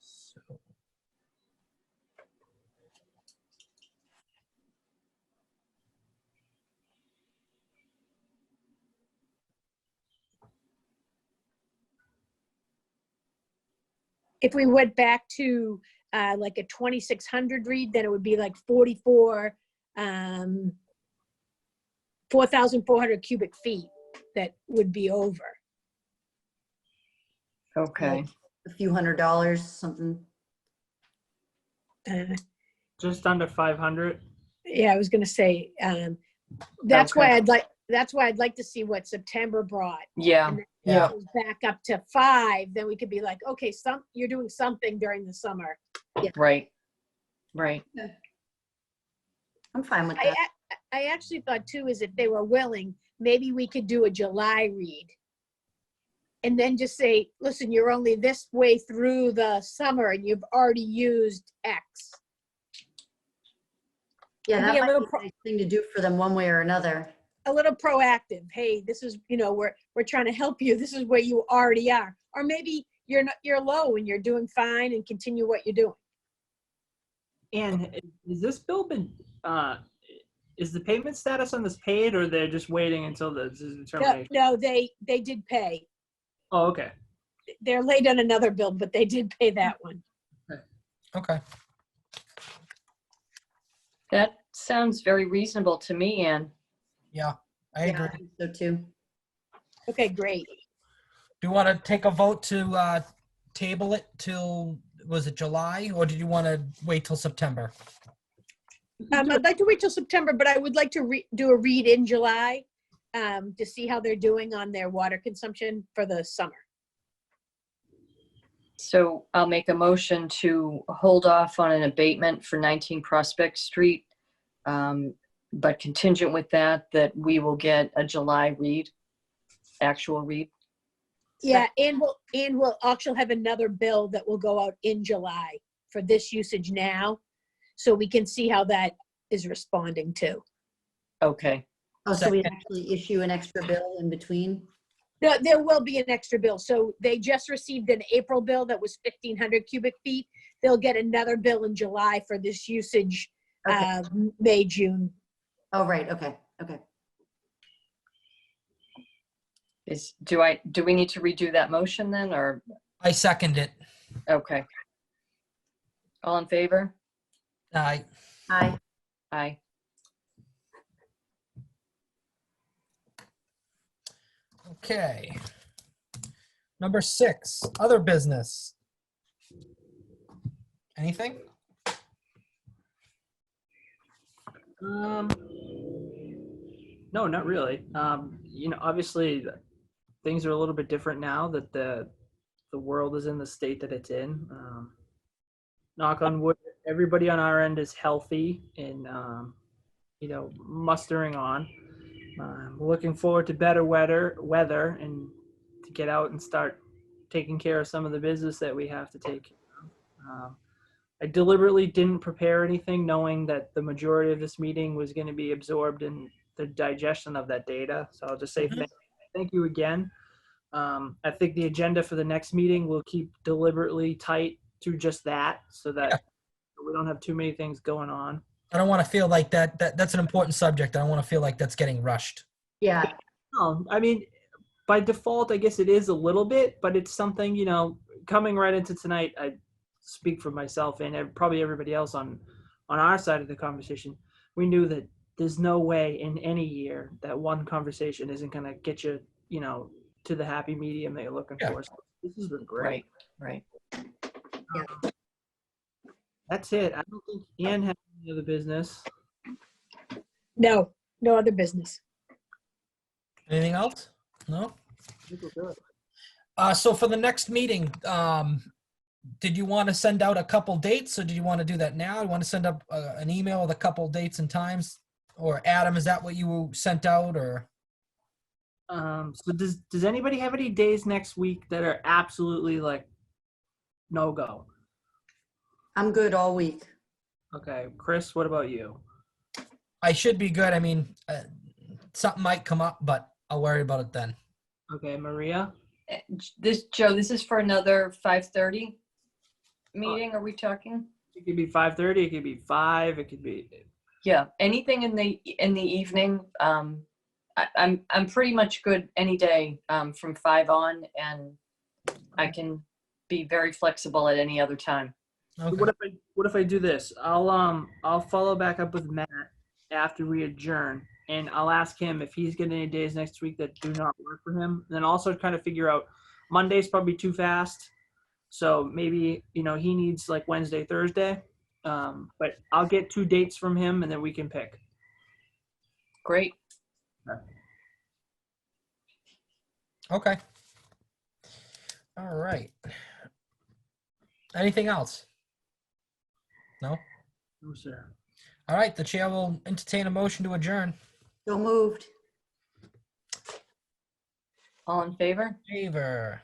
Speaker 1: So,
Speaker 7: If we went back to like a 2,600 read, then it would be like 4,400 cubic feet that would be over.
Speaker 4: Okay.
Speaker 3: A few $100s, something.
Speaker 5: Just under 500.
Speaker 7: Yeah, I was gonna say, that's
Speaker 4: Okay.
Speaker 7: why I'd like to see what September brought.
Speaker 4: Yeah.
Speaker 7: And then
Speaker 1: Yeah.
Speaker 7: if it goes back up to 5, then we could be like, okay, you're doing something during the summer.
Speaker 4: Right. Right.
Speaker 3: I'm fine with that.
Speaker 7: I actually thought too, is if they were willing, maybe we could do a July read. And then just say, listen, you're only this way through the summer and you've already used X.
Speaker 3: Yeah,
Speaker 7: Be
Speaker 3: that
Speaker 7: a
Speaker 3: might
Speaker 7: little
Speaker 3: be a nice thing to do for them one way or another.
Speaker 7: A little proactive. Hey, this is, we're trying to help you. This is where you already are. Or maybe you're low and you're doing fine and continue what you're doing.
Speaker 5: And is this bill been, is the payment status on this paid, or they're just waiting until the determination?
Speaker 7: No, they did pay.
Speaker 5: Oh, okay.
Speaker 7: They're late on another bill, but they did pay that one.
Speaker 1: okay.
Speaker 4: That sounds very reasonable to me, Ann.
Speaker 1: Yeah, I
Speaker 3: Yeah,
Speaker 1: agree.
Speaker 3: I think so too.
Speaker 7: Okay, great.
Speaker 1: Do you want to take a vote to table it till, was it July, or did you want to wait till September?
Speaker 7: I'd like to wait till September, but I would like to do a read in July to see how they're doing on their water consumption for the summer.
Speaker 4: So I'll make a motion to hold off on an abatement for 19 Prospect Street, but contingent with that we will get a July read, actual read.
Speaker 7: Yeah, and we'll actually have another bill that will go out in July for this usage now, so we can see how that is responding to.
Speaker 4: Okay.
Speaker 3: Oh, so we
Speaker 1: Second.
Speaker 3: actually issue an extra bill in between?
Speaker 7: No, there will be an extra bill. So they just received an April bill that was 1,500 cubic feet. They'll get another bill in July for this usage,
Speaker 3: Okay.
Speaker 7: May, June.
Speaker 3: Oh, right, okay.
Speaker 4: Do we need to redo that motion then, or?
Speaker 1: I second it.
Speaker 4: Okay. All in favor?
Speaker 1: Aye.
Speaker 3: Hi.
Speaker 4: Aye.
Speaker 1: Okay. Number 6, other business. Anything?
Speaker 5: No, not really. Obviously things are a little bit different now that the world is in the state that it's in. Knock on wood, everybody on our end is healthy and, mustering on. We're looking forward to better weather and to get out and start taking care of some of the business that we have to take care of. I deliberately didn't prepare anything knowing that the majority of this meeting was going to be absorbed in the digestion of that data. So I'll just say thank you again. I think the agenda for the next meeting will keep deliberately tight to just that so that we don't have too many things going on.
Speaker 1: I don't want to feel like that's an important subject. I don't want to feel like that's getting rushed.
Speaker 3: Yeah,
Speaker 5: No, I mean, by default, I guess it is a little bit, but it's something, coming right into tonight, I speak for myself and probably everybody else on our side of the conversation. We knew that there's no way in any year that one conversation isn't going to get you, to the happy medium that you're looking for. So this has been great.
Speaker 4: Right.
Speaker 5: That's it. I don't think Ann has any other business.
Speaker 7: No, No other business.
Speaker 1: Anything else? No?
Speaker 5: I think we're good.
Speaker 1: So for the next meeting, did you want to send out a couple dates, or did you want to do that now? You want to send up an email with a couple dates and times? Or Adam, is that what you sent out, or?
Speaker 5: So does anybody have any days next week that are absolutely like no go?
Speaker 3: I'm good all week.
Speaker 5: Okay, Chris, what about you?
Speaker 1: I should be good. I mean, something might come up, but I'll worry about it then.
Speaker 5: Okay, Maria?
Speaker 4: Joe, this is for another 5:30 meeting, are we talking?
Speaker 5: It could be 5:30, it could be 5, it could be,
Speaker 4: Yeah, anything in the evening. I'm pretty much good any day from 5 on, and I can be very flexible at any other time.
Speaker 1: Okay.
Speaker 5: what if I do this? I'll follow back up with Matt after we adjourn, and I'll ask him if he's getting any days next week that do not work for him. And then also kind of figure out Monday's probably too fast. So maybe, he needs like Wednesday, Thursday. But I'll get 2 dates from him and then we can pick.
Speaker 4: Great.
Speaker 1: Okay. All right. Anything else? No?
Speaker 5: No, sir.
Speaker 1: All right, the chair will entertain a motion to adjourn.
Speaker 3: So moved.
Speaker 4: All in favor?
Speaker 1: Favor.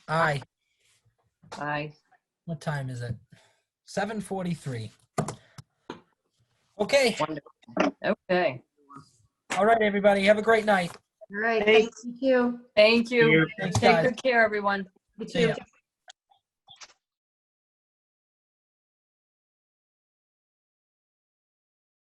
Speaker 1: Aye.
Speaker 4: Aye.
Speaker 1: What time is it? 7:43. Okay.
Speaker 4: Wonderful. Okay.
Speaker 1: All right, everybody. Have a great night.
Speaker 3: All right,
Speaker 2: Hey.
Speaker 3: thank you.
Speaker 4: Thank you.
Speaker 1: Thanks,
Speaker 4: Take
Speaker 1: guys.
Speaker 4: good care, everyone.
Speaker 3: You
Speaker 1: See ya.
Speaker 3: too.